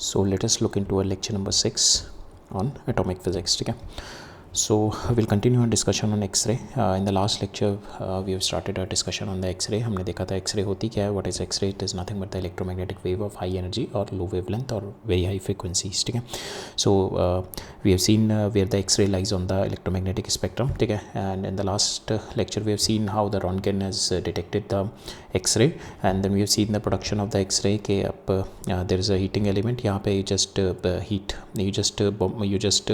So let us look into our lecture number 6 on atomic physics. ठीक है. So we'll continue our discussion on X-ray. In the last lecture we have started our discussion on the X-ray. हमने देखा था X-ray होती क्या है. What is X-ray? It is nothing but the electromagnetic wave of high energy or low wavelength or very high frequencies. ठीक है. So we have seen where the X-ray lies on the electromagnetic spectrum. ठीक है. And in the last lecture we have seen how the Röntgen has detected the X-ray, and then we have seen the production of the X-ray के अब there is a heating element. यहाँ पे you just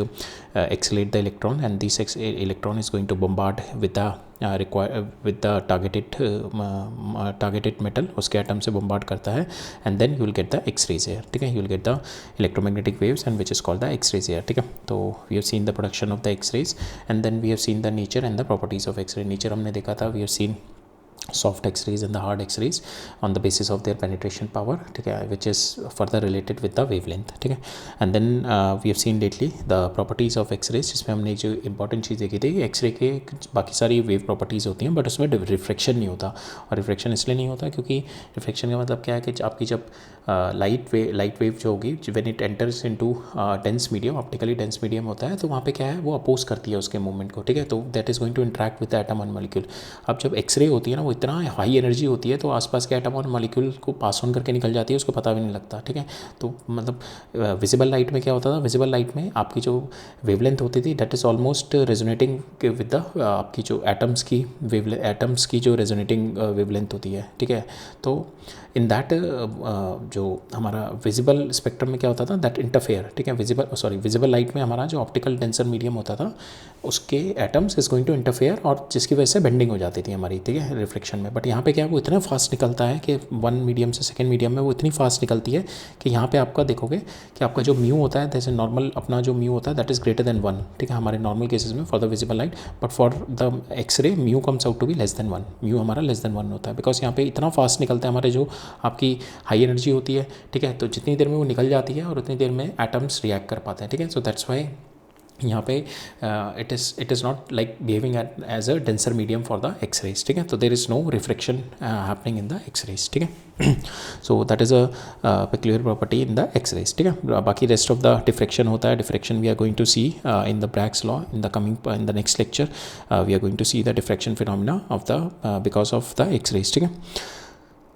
accelerate the electron, and this electron is going to bombard with the with the targeted metal. उसके atom से bombard करता है, and then you will get the X-rays here. ठीक है. You will get the electromagnetic waves and which is called the X-rays here. ठीक है. तो we have seen the production of the X-rays, and then we have seen the nature and the properties of X-ray. Nature हमने देखा था. We have seen soft X-rays and the hard X-rays on the basis of their penetration power, ठीक है, which is further related with the wavelength. ठीक है. And then we have seen lately the properties of X-rays, जिसमें हमने जो important चीज़ देखी थी कि X-ray के बाकी सारी वेव प्रॉपर्टीज़ होती हैं, बट उसमें रिफ्रैक्शन नहीं होता. और रिफ्रैक्शन इसलिए नहीं होता क्योंकि रिफ्रैक्शन का मतलब क्या है कि आपकी जब लाइट वेव जो होगी when it enters into dense medium, optically dense medium होता है, तो वहाँ पे क्या है वो अपोज करती है उसके मूवमेंट को. ठीक है. तो that is going to interact with the atom and molecule. अब जब एक्सरे होती है ना, वो इतना हाई एनर्जी होती है तो आसपास के एटम और मॉलिक्यूल को पास ऑन करके निकल जाती है, उसको पता भी नहीं लगता. ठीक है. तो मतलब विजिबल लाइट में क्या होता था, विजिबल लाइट में आपकी जो वेवलेंथ होती थी that is almost resonating with the आपकी जो एटम्स की जो रेजोनेटिंग वेवलेंथ होती है. ठीक है. तो इन दैट जो हमारा विजिबल स्पेक्ट्रम में क्या होता था, दैट इंटरफेयर. ठीक है. विजिबल लाइट में हमारा जो ऑप्टिकल डेंसर मीडियम होता था उसके atoms is going to interfere, और जिसकी वजह से बेंडिंग हो जाती थी हमारी. ठीक है. रिफ्लेक्शन में. बट यहाँ पे क्या है वो इतना फास्ट निकलता है कि वन मीडियम से सेकेंड मीडियम में वो इतनी फास्ट निकलती है कि यहाँ पे आपका देखोगे कि आपका जो म्यू होता है जैसे नॉर्मल अपना जो म्यू होता है दैट इज़ ग्रेटर देन 1. ठीक है. हमारे नॉर्मल केसेस में for the visible light, but for the X-ray mu comes out to be less than 1. Mu हमारा लेस देन 1 होता है बिकॉज यहाँ पे इतना फास्ट निकलता है हमारे जो आपकी हाई एनर्जी होती है. ठीक है. तो जितनी देर में वो निकल जाती है और उतनी देर में एटम्स रिएक्ट कर पाते हैं. ठीक है. सो दैट्स वाई यहाँ पे it is not like behaving as a denser medium for the X-rays. ठीक है. तो there is no reflection happening in the X-rays. ठीक है. So that is a peculiar property in the X-rays. ठीक है. बाकी रेस्ट ऑफ द डिफ्रेक्शन होता है. Diffraction we are going to see in the Bragg's law in the next lecture. We are going to see the diffraction phenomena of the because of the X-rays. ठीक है.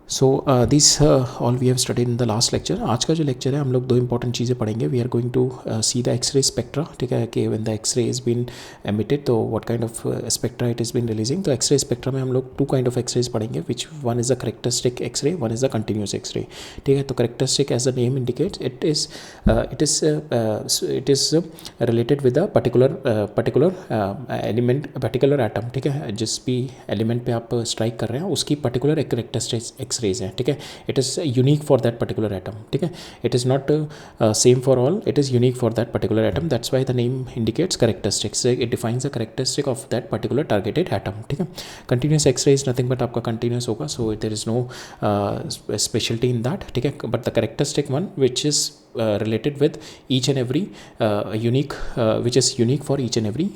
So this all we have studied in the last lecture. आज का जो lecture है हम लोग दो important चीज़ें पढ़ेंगे. We are going to see the x-ray spectra. ठीक है. कि when the x-ray is been emitted तो what kind of spectra it is been releasing. तो एक्सरे स्पेक्ट्रा में हम लोग टू काइंड ऑफ एक्सरेज पढ़ेंगे, which one is the characteristic x-ray, one is the continuous x-ray. ठीक है. तो characteristic as the name indicates it is related with a particular element, particular atom. ठीक है. जिस भी एलिमेंट पे आप स्ट्राइक कर रहे हैं उसकी पर्टिकुलर एक करेक्टरिस्टिक एक्सरेज है. ठीक है. It is unique for that particular atom. ठीक है. It is not same for all, it is unique for that particular atom. That's why the name indicates characteristics. It defines the characteristic of that particular targeted atom. ठीक है. Continuous X-ray is nothing but आपका continuous होगा, so there is no speciality in that. ठीक है. But the characteristic one which is related with each and every which is unique for each and every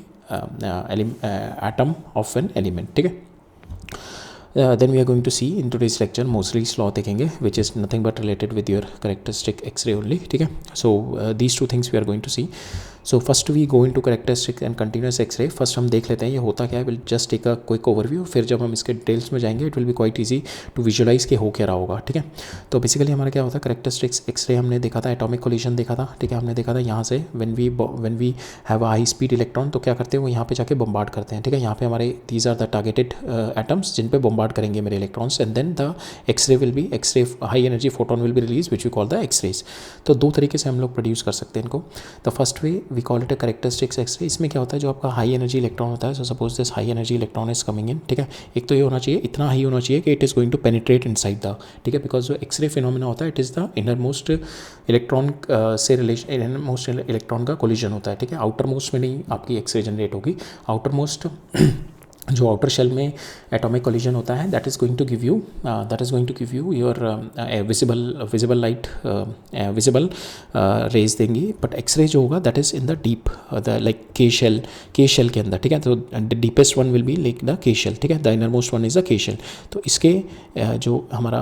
atom of an element. ठीक है. Then we are going to see in today's lecture Moseley's law देखेंगे, which is nothing but related with your characteristic X-ray only. ठीक है. So these two things we are going to see. So first we go into characteristic and continuous X-ray. First हम देख लेते हैं ये होता क्या है. Will just take a quick overview. फिर जब हम इसके डिटेल्स में जाएंगे it will be quite easy to visualize के हो क्या रहा होगा. ठीक है. तो बेसिकली हमारा क्या होता है, करेक्टरिस्टिक्स एक्सरे हमने देखा था, एटॉमिक कोलिजन देखा था. ठीक है. हमने देखा था यहाँ से when we have a high speed electron तो क्या करते हैं वो यहाँ पे जाके बम्बार्ड करते हैं. ठीक है. यहाँ पे हमारे these are the targeted atoms जिन पे बम्बार्ड करेंगे मेरे electrons, and then the x-ray will be high energy photon will be release which we call the x-rays. तो दो तरीके से हम लोग प्रोड्यूस कर सकते हैं इनको. The first way we call it a characteristics X-ray. इसमें क्या होता है, जो आपका हाई एनर्जी इलेक्ट्रॉन होता है, so suppose this high energy electron is coming in. ठीक है. एक तो ये होना चाहिए, इतना हाई होना चाहिए कि it is going to penetrate inside the. ठीक है. बिकॉज जो एक्सरे फिनोमिना होता है it is the inner most electron से रिलेशन, इनर मोस्ट इलेक्ट्रॉन का कोलिजन होता है. ठीक है. आउटर मोस्ट में नहीं आपकी एक्सरे जनरेट होगी. आउटर मोस्ट जो आउटर शेल में एटॉमिक कोलिजन होता है that is going to give you your visible light, visible rays देंगी. बट एक्सरे जो होगा that is in the deep, the like के शेल के अंदर, ठीक है. तो the deepest one will be like the K shell, ठीक है. The inner most one is the K shell. तो इसके जो हमारा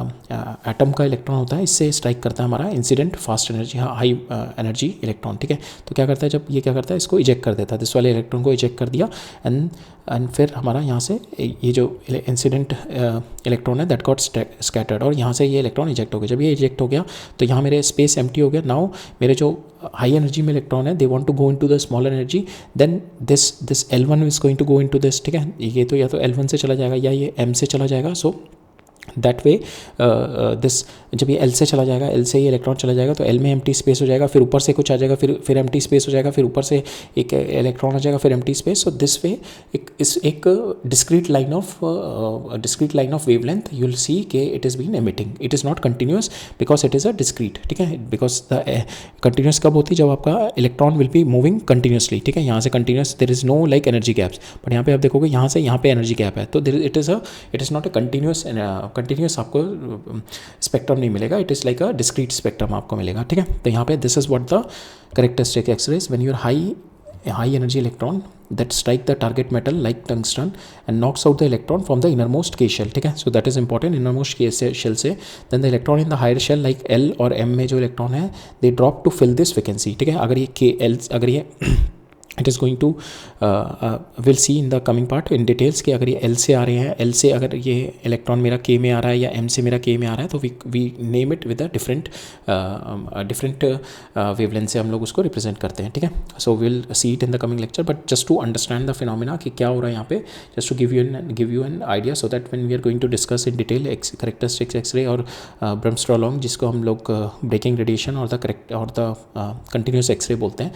एटम का इलेक्ट्रॉन होता है इससे स्ट्राइक करता है हमारा incident fast energy, high energy electron, ठीक है. तो क्या करता है, जब ये क्या करता है, इसको इजेक्ट कर देता है, दिस वाले इलेक्ट्रॉन को इजेक्ट कर दिया. एंड फिर हमारा यहाँ से ये जो इंसिडेंट इलेक्ट्रॉन है दैट गॉट स्कैटर्ड, और यहाँ से ये इलेक्ट्रॉन इजेक्ट हो गया. जब ये इजेक्ट हो गया तो यहाँ मेरे स्पेस एम्प्टी हो गया. नाउ मेरे जो हाई एनर्जी में इलेक्ट्रॉन है they want to go into the smaller energy, then this L1 is going to go into this, ठीक है. ये तो या तो L1 से चला जाएगा या ये M से चला जाएगा. सो दैट वे दिस, जब ये L से चला जाएगा, L से ये इलेक्ट्रॉन चला जाएगा तो L में एम्प्टी स्पेस हो जाएगा, फिर ऊपर से कुछ आ जाएगा, फिर एम्प्टी स्पेस हो जाएगा, फिर ऊपर से एक इलेक्ट्रॉन आ जाएगा, फिर empty space. So this way एक discrete line of wavelength you will see के it is been emitting. It is not continuous because it is a discrete, ठीक है. बिकॉज द कंटिन्यूस कब होती है, जब आपका electron will be moving continuously, ठीक है. यहाँ से continuous, there is no like energy gaps. But यहाँ पे आप देखोगे यहाँ से यहाँ पे एनर्जी गैप है, तो it is not a continuous आपको स्पेक्ट्रम नहीं मिलेगा. It is like a discrete spectrum आपको मिलेगा, ठीक है. तो यहाँ पे this is what the characteristic X-rays when your high energy electron that strike the target metal like tungsten and knocks out the electron from the innermost K shell, ठीक है. So that is important, innermost K shell से then the electron in the higher shell like L और M में जो electron है they drop to fill this vacancy, ठीक है. अगर ये K L, अगर ये it is going to will see in the coming part in details कि अगर ये L से आ रहे हैं, L से अगर ये इलेक्ट्रॉन मेरा K में आ रहा है या M से मेरा K में आ रहा है, तो we name it with a different wavelength से हम लोग उसको रिप्रेजेंट करते हैं, ठीक है. So will see it in the coming lecture, but just to understand the phenomena कि क्या हो रहा है यहाँ पे, just to give you an idea so that when we are going to discuss in detail characteristics X-ray और bremsstrahlung, जिसको हम लोग ब्रेकिंग रेडिएशन और द कंटिन्यूस एक्सरे बोलते हैं,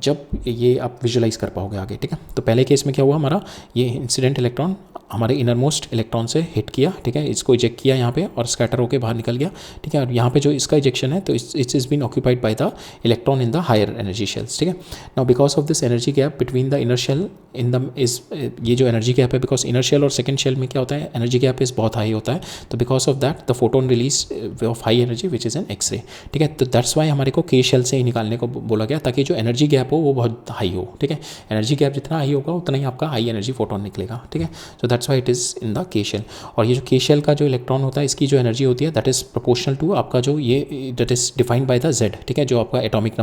जब ये आप विजुलाइज कर पाओगे आगे, ठीक है. तो पहले केस में क्या हुआ, हमारा ये इंसिडेंट इलेक्ट्रॉन हमारे इनरमोस्ट इलेक्ट्रॉन से हिट किया, ठीक है. इसको इजेक्ट किया यहाँ पे और स्कैटर होकर बाहर निकल गया, ठीक है. और यहाँ पे जो इसका इजेक्शन है तो it's is been occupied by the electron in the higher energy shells, ठीक है. Now because of this energy gap between the inner shell in the is, ये जो एनर्जी गैप है, बिकॉज इनर शेल और second shell में क्या होता है, एनर्जी गैप इज बहुत हाई होता है. तो because of that the photon release of high energy which is an X-ray, ठीक है. तो दैट्स वाई हमारे को के शेल से ही निकालने को बोला गया, ताकि जो एनर्जी गैप हो वो बहुत हाई हो, ठीक है. एनर्जी गैप जितना हाई होगा उतना ही आपका हाई एनर्जी फोटोन निकलेगा, ठीक है. So that's why it is in the K shell. और ये जो के शेल का जो इलेक्ट्रॉन होता है, इसकी जो एनर्जी होती है दैट इज़ प्रोपोर्शनल टू आपका जो ये that is defined by the Z, ठीक है. जो आपका एटॉमिक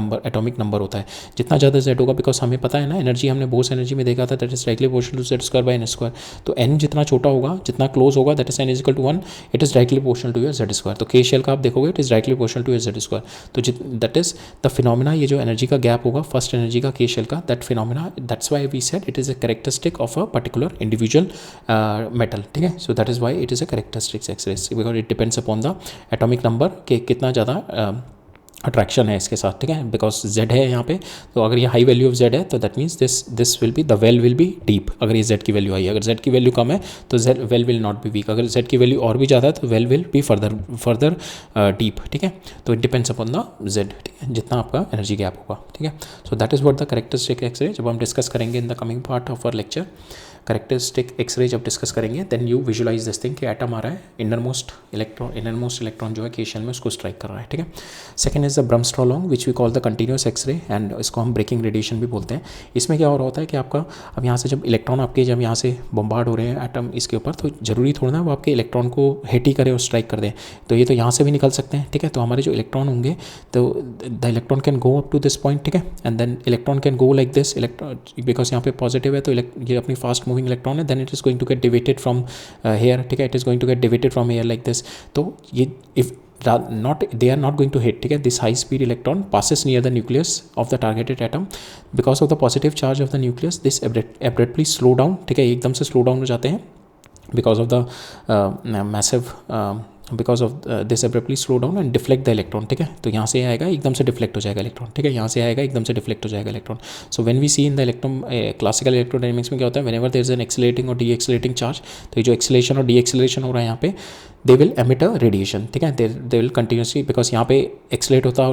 नंबर होता है, जितना ज़्यादा जेड होगा, बिकॉज हमें पता है ना एनर्जी, हमने बोस एनर्जी में देखा था that is directly proportional to Z square by N square. तो एन जितना छोटा होगा, जितना क्लोज होगा, that is N is equal to 1, it is directly proportional to your Z square. तो के शेल का आप देखोगे it is directly proportional to your Z square. तो दैट इज द फिनोमिना, ये जो एनर्जी का गैप होगा फर्स्ट एनर्जी का के शेल का, that phenomena, that's why we said it is a characteristic of a particular individual metal, ठीक है. So that is why it is a characteristics X-rays, because it depends upon the atomic number के कितना ज़्यादा attraction है इसके साथ, ठीक है. बिकॉज जेड है यहाँ पे, तो अगर ये हाई वैल्यू ऑफ जेड है तो that means this will B, the well will B deep. अगर ये जेड की वैल्यू आई, अगर जेड की वैल्यू कम है तो well will not be weak. अगर जेड की वैल्यू और भी ज़्यादा है तो well will be further deep, ठीक है. तो it depends upon the Z, ठीक है, जितना आपका एनर्जी गैप होगा, ठीक है. So that is what the characteristic X-ray, जब हम डिस्कस करेंगे in the coming part of our lecture, characteristic X-ray जब डिस्कस करेंगे, then you visualize this thing कि एटम आ रहा है, इनरमोस्ट इलेक्ट्रॉन जो है के शेल में उसको स्ट्राइक कर रहा है, ठीक है. Second is the bremsstrahlung which we call the continuous x-ray, and इसको हम ब्रेकिंग रेडिएशन भी बोलते हैं. इसमें क्या हो रहा होता है कि आपका अब यहाँ से जब इलेक्ट्रॉन आपके जब यहाँ से बम्बार्ड हो रहे हैं एटम इसके ऊपर, तो जरूरी थोड़ा ना वो आपके इलेक्ट्रॉन को हिट ही करे और स्ट्राइक कर दें. तो ये तो यहाँ से भी निकल सकते हैं, ठीक है. तो हमारे जो इलेक्ट्रॉन होंगे, तो the electron can go up to this point, ठीक है, and then electron can go like this, electron because यहाँ पे पॉजिटिव है तो ये अपनी फास्ट मूविंग इलेक्ट्रॉन है, then it is going to get deviated from here, ठीक है. it is going to get deviated from here like this. तो ये if not, they are not going to hit, ठीक है. this high speed electron passes near the nucleus of the targeted atom. because of the positive charge of the nucleus, this abruptly slow down, ठीक है, एकदम से slow down हो जाते हैं because of the massive because of this abruptly slow down and deflect the electron, ठीक है। तो यहाँ से आएगा एकदम से डिफ्लेक्ट हो जाएगा इलेक्ट्रॉन, ठीक है, यहाँ से आएगा एकदम से डिफ्लेक्ट हो जाएगा electron. So when we see in the electron classical electrodynamics में क्या होता है, whenever there is an accelerating और डी एक्सेलरेटिंग चार्ज, तो ये जो एक्सेलरेशन और डी एक्सेलरेशन हो रहा है यहाँ पे, they will emit a radiation, ठीक है, दे विल कंटिन्यूसली, बिकॉज यहाँ पे एक्सलेट होता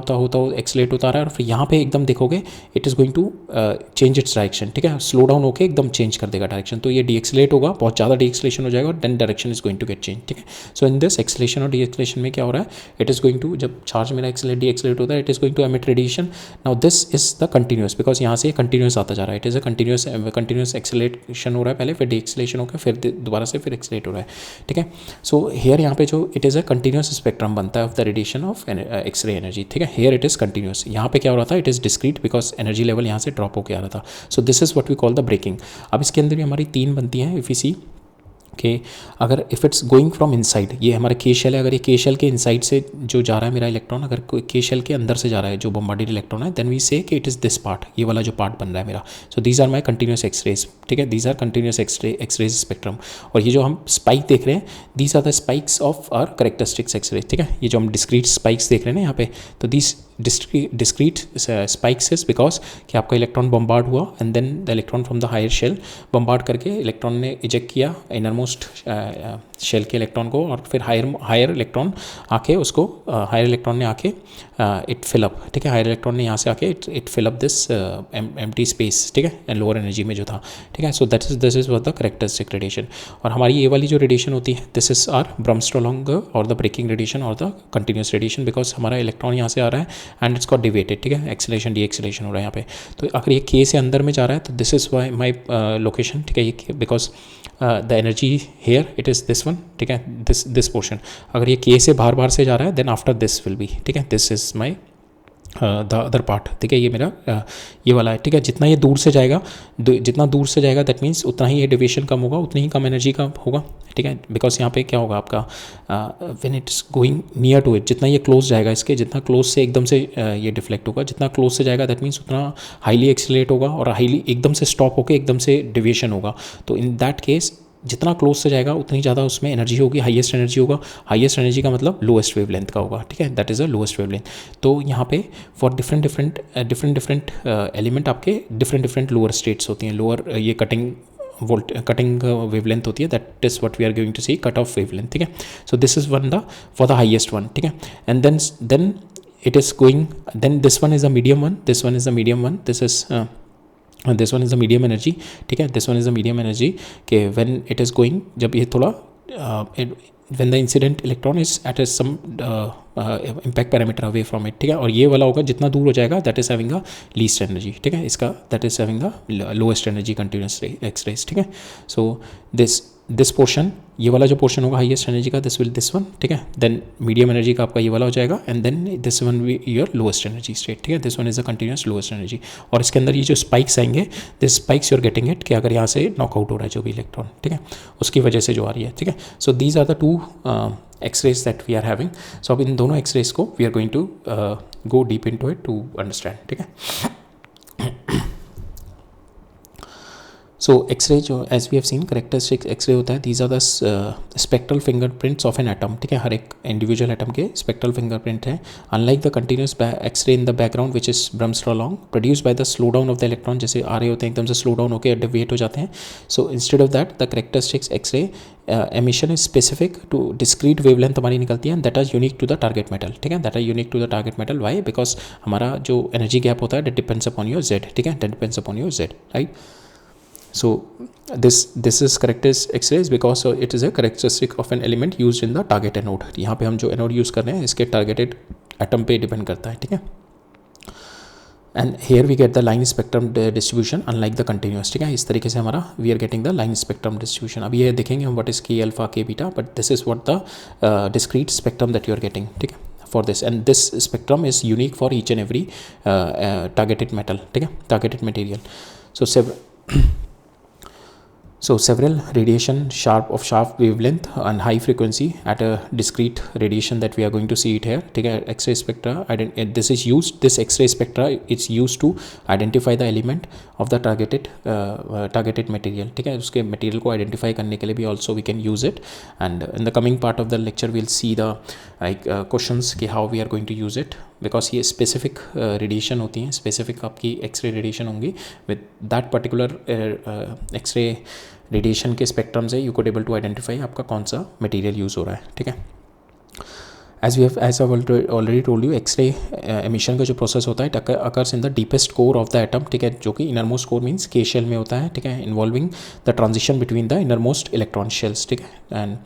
एक्सलेट होता रहा है और फिर यहाँ पे एकदम देखोगे it is going to change its direction, ठीक है, स्लो डाउन होकर एकदम चेंज कर देगा डायरेक्शन। तो ये डी एक्सलेट होगा, बहुत ज़्यादा डी एक्सलेशन हो जाएगा और then direction is going to get change, ठीक है। सो इन दिस एक्सलेशन और डी एक्सलेशन में क्या हो रहा है, इट इज़ गोइंग टू, जब चार्ज मेरा डी एक्सलेट होता है, it is going to emit radiation. Now this is the continuous, because यहाँ से कंटिन्यूस आता जा रहा है, it is a continuous acceleration हो रहा है पहले, फिर डी एक्सलेशन होकर फिर दोबारा से फिर एक्सलेट हो रहा है, ठीक है। सो हेयर यहाँ पे जो it is a continuous spectrum बनता है of the radiation of X-ray energy, ठीक है। हेयर इट इज़ कंटिन्यूस, यहाँ पे क्या हो रहा था, it is discrete because energy level यहाँ से ड्रॉप होकर आ रहा था। So this is what we call the breaking. अब इसके अंदर भी हमारी 3 बनती हैं, इफ यू सी कि अगर if it's going from inside, ये हमारा के शेल है, अगर ये के शेल के इनसाइड से जो जा रहा है मेरा इलेक्ट्रॉन, अगर के शेल के अंदर से जा रहा है जो बॉम्बार्डेड इलेक्ट्रॉन है, देन वी से कि इट इज़ दिस पार्ट, ये वाला जो पार्ट बन रहा है मेरा। So these are my continuous X-rays, ठीक है, these are continuous X-rays spectrum. और ये जो हम स्पाइक देख रहे हैं, these are the spikes of our characteristics X-rays, ठीक है। ये जो हम डिस्क्रीट स्पाइक्स देख रहे हैं ना यहाँ पे, तो these discrete spikes is because कि आपका इलेक्ट्रॉन बॉम्बार्ड हुआ and then the electron from the higher shell bombard करके इलेक्ट्रॉन ने इजेक्ट किया इनरमोस्ट शेल के इलेक्ट्रॉन को, और फिर हायर इलेक्ट्रॉन आके उसको हायर इलेक्ट्रॉन ने आके इट फिलअप, ठीक है, हायर इलेक्ट्रॉन ने यहाँ से आके it fill up this empty space, ठीक है, एंड लोअर एनर्जी में जो था, ठीक है। So this is the characteristic radiation. और हमारी ये वाली जो रेडिएशन होती है, दिस इज आर ब्रह्मस्ट्रोलॉन्ग और द ब्रेकिंग रेडिएशन और द कंटिन्यूस रेडिएशन, बिकॉज हमारा इलेक्ट्रॉन यहाँ से आ रहा है एंड इट्स गॉट डिवेटेड, ठीक है, एक्सेलेरेशन डी एक्सेलेरेशन हो रहा है यहाँ पे। तो अगर ये के से अंदर में जा रहा है तो दिस इज माई लोकेशन, ठीक है, ये because the energy here it is this one, ठीक है, दिस पोर्शन। अगर ये के से बाहर से जा रहा है then after this will be, ठीक है, this is my the other part, ठीक है, ये मेरा ये वाला है, ठीक है। जितना ये दूर से जाएगा, जितना दूर से जाएगा दैट मीन्स उतना ही ये डेविएशन कम होगा, उतनी ही कम एनर्जी का होगा, ठीक है, बिकॉज यहाँ पे क्या होगा आपका when it's going near to it, जितना ये क्लोज जाएगा इसके, जितना क्लोज से एकदम से ये डिफ्लेक्ट होगा, जितना क्लोज से जाएगा दैट मीन्स उतना हाईली एक्सीलरेट होगा और हाईली एकदम से स्टॉप होकर एकदम से डेविएशन होगा। तो इन दैट केस जितना क्लोज से जाएगा उतनी ज़्यादा उसमें एनर्जी होगी, हाईएस्ट एनर्जी होगा। हाईएस्ट एनर्जी का मतलब लोएस्ट वेवलेंथ का होगा, ठीक है, that is a lowest wavelength. तो यहाँ पे फॉर डिफरेंट एलिमेंट आपके डिफरेंट लोअर स्टेट्स होती हैं, लोअर ये कटिंग वेवलेंथ होती है, that is what we are going to see cut off wavelength, ठीक है। So this is one the for the highest one, ठीक है, and then it is going, then this one is the medium one, this one is the medium one, this one is the medium energy, ठीक है, this one is the medium energy के when it is going, जब ये थोड़ा when the incident electron is at some impact parameter away from it, ठीक है। और ये वाला होगा जितना दूर हो जाएगा that is having a least energy, ठीक है, इसका that is having a lowest energy continuous X-rays, ठीक है। सो दिस पोर्शन, ये वाला जो पोर्शन होगा हाईएस्ट एनर्जी का, दिस वन, ठीक है, देन मीडियम एनर्जी का आपका ये वाला हो जाएगा and then this one we your lowest energy state, ठीक है, this one is a continuous lowest energy. और इसके अंदर ये जो स्पाइक्स आएंगे, this spikes you are getting it कि अगर यहाँ से नॉकआउट हो रहा है जो भी इलेक्ट्रॉन, ठीक है, उसकी वजह से जो आ रही है, ठीक है। So these are the two x-rays that we are having. So अब इन दोनों एक्सरेज को we are going to go deep into it to understand, ठीक है। सो एक्सरे जो as we have seen characteristic x-ray होता है, these are the spectral fingerprints of an atom, ठीक है, हर एक इंडिविजुअल एटम के स्पेक्ट्रल फिंगरप्रिंट है। Unlike the continuous x-ray in the background which is bremsstrahlung produce by the slow down of the electron, जैसे आ रहे होते हैं एकदम से स्लो डाउन होकर डेविएट हो जाते हैं। So instead of that the characteristics X-ray emission is specific to discrete wavelength हमारी निकलती है, that are unique to the target metal, ठीक है, that are unique to the target metal. Why? Because हमारा जो एनर्जी गैप होता है that depends upon your Z, ठीक है, that depends upon your Z, right. So this is characteristic X-rays because it is a characteristic of an element used in the target anode. यहाँ पे हम जो anode use कर रहे हैं इसके टारगेटेड एटम पे डिपेंड करता है, ठीक है। And here we get the line spectrum distribution unlike the continuous, ठीक है, इस तरीके से हमारा we are getting the line spectrum distribution. अब ये देखेंगे हम what is K alpha K beta, but this is what the discrete spectrum that you are getting, ठीक है, for this, and this spectrum is unique for each and every targeted metal, ठीक है, targeted material. So So several radiation of sharp wavelength and high frequency at a discrete radiation that we are going to see it here. ठीक है, X-ray spectra. This X-ray spectra is used to identify the element of the targeted material. ठीक है, उसके material को identify करने के लिए भी also we can use it. And in the coming part of the lecture we'll see the questions कि how we are going to use it, because ये specific radiation होती हैं, specific आपकी X-ray radiation होंगी. With that particular X-ray radiation के spectrum से you could able to identify आपका कौन सा मटेरियल यूज़ हो रहा है. ठीक है, as I already told you, X-ray emission का जो प्रोसेस होता है occurs in the deepest core of the atom. ठीक है, जो कि innermost core means K shell में होता है. ठीक है, involving the transition between the inner most electron shells. ठीक है, एंड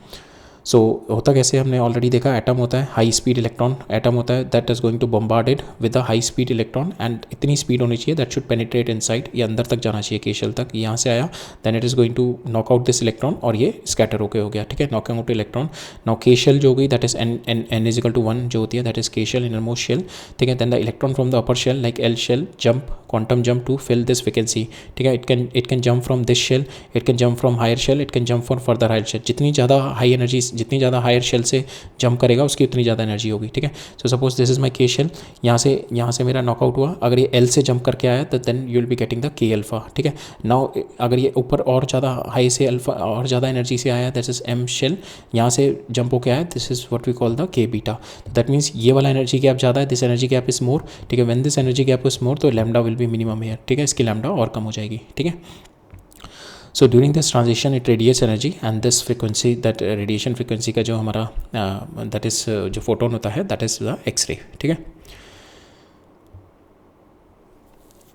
सो होता कैसे, हमने ऑलरेडी देखा, एटम होता है हाई स्पीड इलेक्ट्रॉन एटम होता है that is going to bombarded with a high speed electron, and इतनी स्पीड होनी चाहिए दैट शुड पेनिट्रेट इनसाइड, ये अंदर तक जाना चाहिए केशल तक. यहाँ से आया then it is going to knock out this electron और ये स्कैटर होके हो गया. ठीक है, knocking out electron. Now K shell जो हो गई that is n is equal to 1 जो होती है that is K shell inner most shell. ठीक है, then the electron from the upper shell like L shell jump quantum jump to fill this vacancy. ठीक है, it can jump from this shell, it can jump from higher shell, it can jump from further higher shell. जितनी ज़्यादा high energy, जितनी ज़्यादा higher shell से jump करेगा उसकी उतनी ज़्यादा एनर्जी होगी. ठीक है, सो सपोज दिस इज माई के शेल, यहाँ से मेरा नॉकआउट हुआ, अगर ये एल से जंप करके आया तो then you will be getting the K alpha. ठीक है, नाउ अगर ये ऊपर और ज़्यादा हाई से अल्फा और ज़्यादा एनर्जी से आया दैट इज एम शेल, यहाँ से जंप होके आया this is what we call the K beta. That means ये वाला एनर्जी गैप ज़्यादा है, this energy gap is more. ठीक है, when this energy gap is more तो lambda will be minimum here. ठीक है, इसकी लैम्डा और कम हो जाएगी. ठीक है, so during this transition it radiates energy and this frequency that radiation frequency का जो हमारा दैट इज जो फोटोन होता है दैट इज द एक्सरे. ठीक है,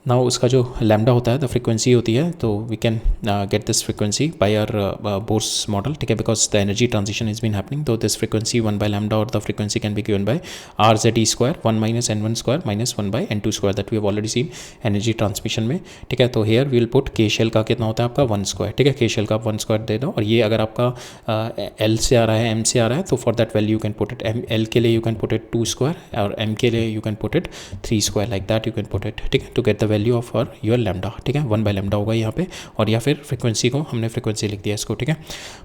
नाउ उसका जो लैम्डा होता है द फ्रिक्वेंसी होती है, तो we can get this frequency by our Bohr's model. ठीक है, because the energy transition is been happening, तो दिस फ्रिक्वेंसी 1 बाय लैम्डा और the frequency can be given by R Z E square 1 minus N one square minus 1 by N two square that we have already seen energy transmission में. ठीक है, तो here we will put K shell का कितना होता है आपका 1 square. ठीक है, के शेल का 1 स्क्वायर दे दो, और ये अगर आपका एल से आ रहा है एम से आ रहा है तो for that value you can put it L के लिए you can put it 2 square और एम के लिए you can put it 3 square, like that you can put it. ठीक है, to get the value of your lambda. ठीक है, 1 by lambda होगा यहाँ पे, और या फिर फ्रिक्वेंसी को हमने फ्रिक्वेंसी लिख दिया इसको. ठीक है,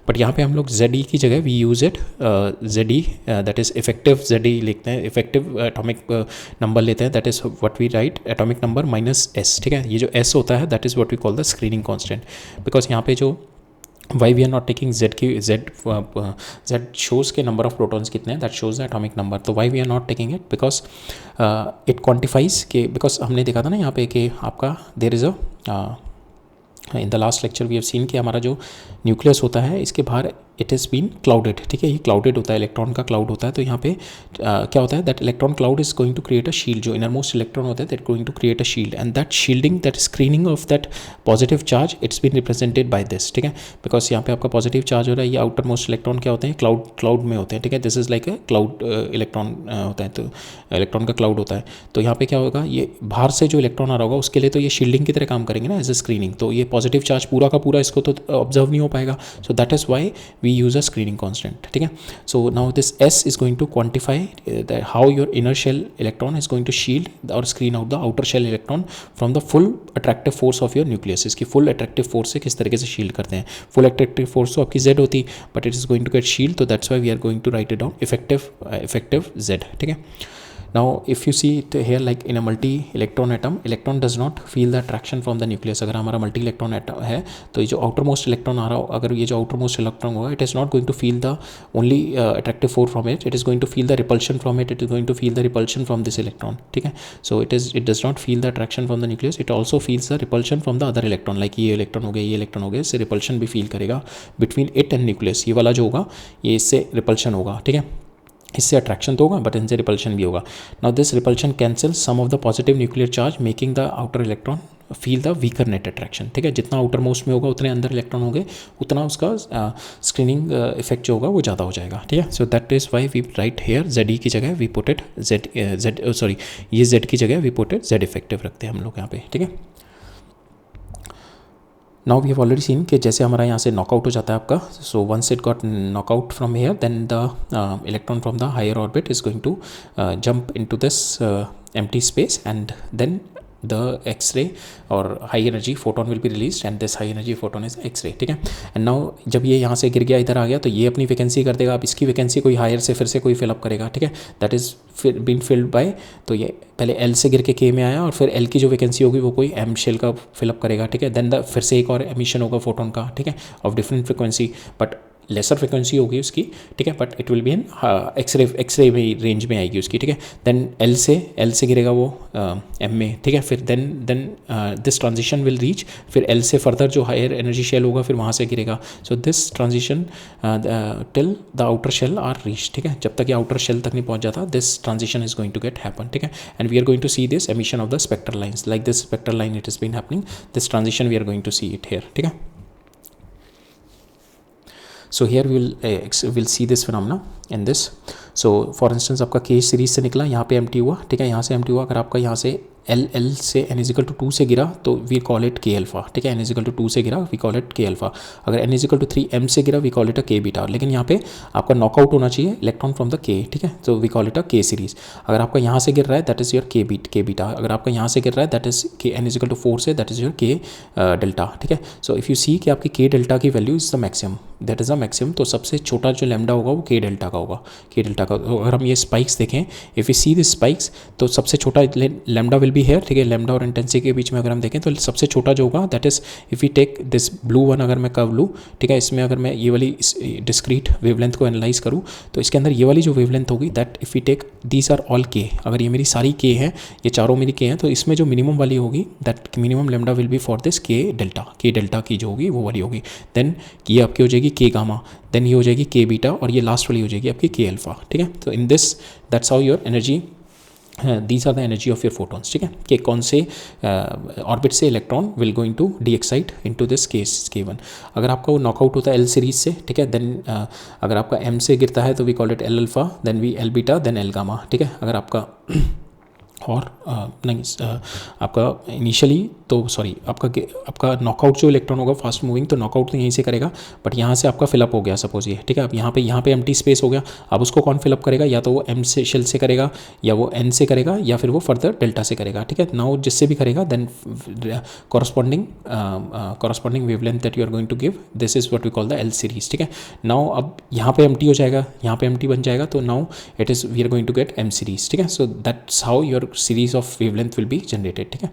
बट यहाँ पे हम लोग जेड ई की जगह we use it Z E that is effective Z E लिखते हैं, इफेक्टिव एटॉमिक नंबर लेते हैं, that is what we write atomic number minus S. ठीक है, ये जो एस होता है that is what we call the screening constant, because यहाँ पे जो why we are not taking z की z shows के number of protons कितने हैं, that shows the atomic number. तो why we are not taking it, because it quantifies के, because हमने देखा था ना यहाँ पे कि आपका there is a in the last lecture we have seen कि हमारा जो न्यूक्लियस होता है इसके बाहर इट इज़ बीन क्लाउडेड. ठीक है, ये क्लाउडेड होता है, इलेक्ट्रॉन का क्लाउड होता है. तो यहाँ पे क्या होता है that electron cloud is going to create a shield, जो इनर मोस्ट इलेक्ट्रॉन होता है that going to create a shield, and that shielding that screening of that positive charge it's been represented by this. ठीक है, because यहाँ पे आपका positive charge हो रहा है, ये आउटर मोस्ट इलेक्ट्रॉन क्या होते हैं क्लाउड में होते हैं. ठीक है, this is like a cloud electron होता है, तो इलेक्ट्रॉन का क्लाउड होता है. तो यहाँ पे क्या होगा, ये बाहर से जो इलेक्ट्रॉन आ रहा होगा उसके लिए तो ये शील्डिंग की तरह काम करेंगे ना एज ए स्क्रीनिंग, तो ये पॉजिटिव चार्ज पूरा का पूरा इसको तो ऑब्जर्व नहीं हो पाएगा. So that is why we use a screening constant. ठीक है, so now this S is going to quantify how your inner shell electron is going to shield or screen out the outer shell electron from the full attractive force of your nucleus. इसकी full attractive force से किस तरीके से shield करते हैं. full attractive force तो आपकी Z होती, but it is going to get shield, so that's why we are going to write it down effective Z. ठीक है, now if you see it here like in a multi electron atom, electron does not feel the attraction from the nucleus. अगर हमारा multi electron atom है तो ये जो outer most electron आ रहा हो, अगर ये जो outer most electron होगा, it is not going to feel the only attractive force from it, it is going to feel the repulsion from it, it is going to feel the repulsion from this electron. ठीक है, so it does not feel the attraction from the nucleus, it also feels the repulsion from the other electron, like ये electron हो गया, ये electron हो गया, इससे repulsion भी feel करेगा between it and nucleus. ये वाला जो होगा ये इससे repulsion होगा. ठीक है, इससे अट्रैक्शन तो होगा बट इनसे रिपल्शन भी होगा. Now this repulsion cancel some of the positive nuclear charge making the outer electron feel the weaker net attraction. ठीक है, जितना आउटर मोस्ट में होगा उतने अंदर इलेक्ट्रॉन होंगे, उतना उसका स्क्रीनिंग इफेक्ट जो होगा वो ज़्यादा हो जाएगा. ठीक है, so that is why we write here Z E की जगह वी पुट इट ये जेड की जगह we put it Z effective रखते हैं हम लोग यहाँ पे. ठीक है, now we have already seen कि जैसे हमारा यहाँ से नॉकआउट हो जाता है आपका, so once it got knockout from here then the electron from the higher orbit is going to jump into this empty space, and then the x-ray और high energy photon will be release and this high energy photon is x-ray, ठीक है। And now जब ये यहाँ से गिर गया इधर आ गया तो ये अपनी वैकेंसी कर देगा, अब इसकी वैकेंसी कोई हायर से फिर से कोई फिलअप करेगा, ठीक है, that is been filled by, तो ये पहले एल से गिर के के में आया और फिर एल की जो वैकेंसी होगी वो कोई एम शेल का फिलअप करेगा, ठीक है। देन द फिर से एक और एमिशन होगा फोटोन का, ठीक है, of different frequency, but lesser frequency होगी उसकी, ठीक है, but it will be in X-ray में रेंज में आएगी उसकी, ठीक है। देन एल से गिरेगा वो एम में, ठीक है, फिर then this transition will reach, फिर एल से फर्दर जो हायर एनर्जी शेल होगा फिर वहाँ से गिरेगा। So this transition till the outer shell are reach, ठीक है, जब तक ये आउटर शेल तक नहीं पहुँच जाता this transition is going to get happen, ठीक है। And we are going to see this emission of the spectral lines, like this spectral line it is been happening, this transition we are going to see it here, ठीक है। So here we'll see this phenomena in this. So for instance आपका K series से निकला, यहाँ पे empty हुआ, ठीक है, यहाँ से empty हुआ, अगर आपका यहाँ से एल से n इजिकल टू 2 से गिरा तो वी कॉल इट के अल्फा, ठीक है, n इजिकल टू 2 से गिरा वी कॉल इट के अल्फा, अगर n इजिकल टू 3 m से गिरा वी कॉल इट अ के बीटा, लेकिन यहाँ पे आपका नॉकआउट होना चाहिए इलेक्ट्रॉन फ्रॉम द के, ठीक है, तो वी कॉल इट अ के सीरीज। अगर आपका यहाँ से गिर रहा है that is your K beta, अगर आपका यहाँ से गिर रहा है that is K n equal to 4 से that is your K delta, ठीक है। सो इफ़ यू सी कि आपकी के डेल्टा की value is the maximum, that is the maximum, तो सबसे छोटा जो लैम्डा होगा वो के डेल्टा का होगा, के डेल्टा का। तो अगर हम ये स्पाइक्स देखें, if you see this spikes, तो सबसे छोटा लैम्डा विल बी हेयर, ठीक है, लैम्डा और इंटेंसिटी के बीच में अगर हम देखें तो सबसे छोटा जो होगा that is if you take this blue one, अगर मैं कर्व लूँ, ठीक है, इसमें अगर मैं ये वाली डिस्क्रीट वेवलेंथ को एनालाइज करूँ तो इसके अंदर ये वाली जो वेवलेंथ होगी that if you take these are all K, अगर ये मेरी सारी के हैं, ये चारों मेरी के हैं, तो इसमें जो मिनिमम वाली होगी that minimum lambda will B for this के डेल्टा की जो होगी वो वाली होगी। देन ये आपकी हो जाएगी के गामा, देन ये हो जाएगी के बीटा और ये लास्ट वाली हो जाएगी आपकी के अल्फा, ठीक है। तो in this that's how your energy, these are the energy of your photons, ठीक है, कि कौन से ऑर्बिट से electron will going to de-excite into this K one. अगर आपका वो नॉकआउट होता है एल सीरीज से, ठीक है, देन अगर आपका एम से गिरता है तो we call it L alpha, then we L beta, then L gamma, ठीक है। अगर आपका और नहीं आपका इनिशियली तो सॉरी आपका नॉकआउट जो इलेक्ट्रॉन होगा फास्ट मूविंग, तो नॉकआउट तो यहीं से करेगा, बट यहाँ से आपका फिलअप हो गया सपोज ये, ठीक है, अब यहाँ पे एम्प्टी स्पेस हो गया, अब उसको कौन फिलअप करेगा, या तो वो एम से शेल से करेगा या वो एन से करेगा या फिर वो फर्दर डेल्टा से करेगा, ठीक है। नाउ जिससे भी करेगा then corresponding wavelength that you are going to give, this is what we call the L series, ठीक है। नाउ अब यहाँ पे एम्प्टी हो जाएगा, यहाँ पे एम्प्टी बन जाएगा, तो now it is we are going to get M series, ठीक है। So that's how your series of wavelength will be generated, ठीक है।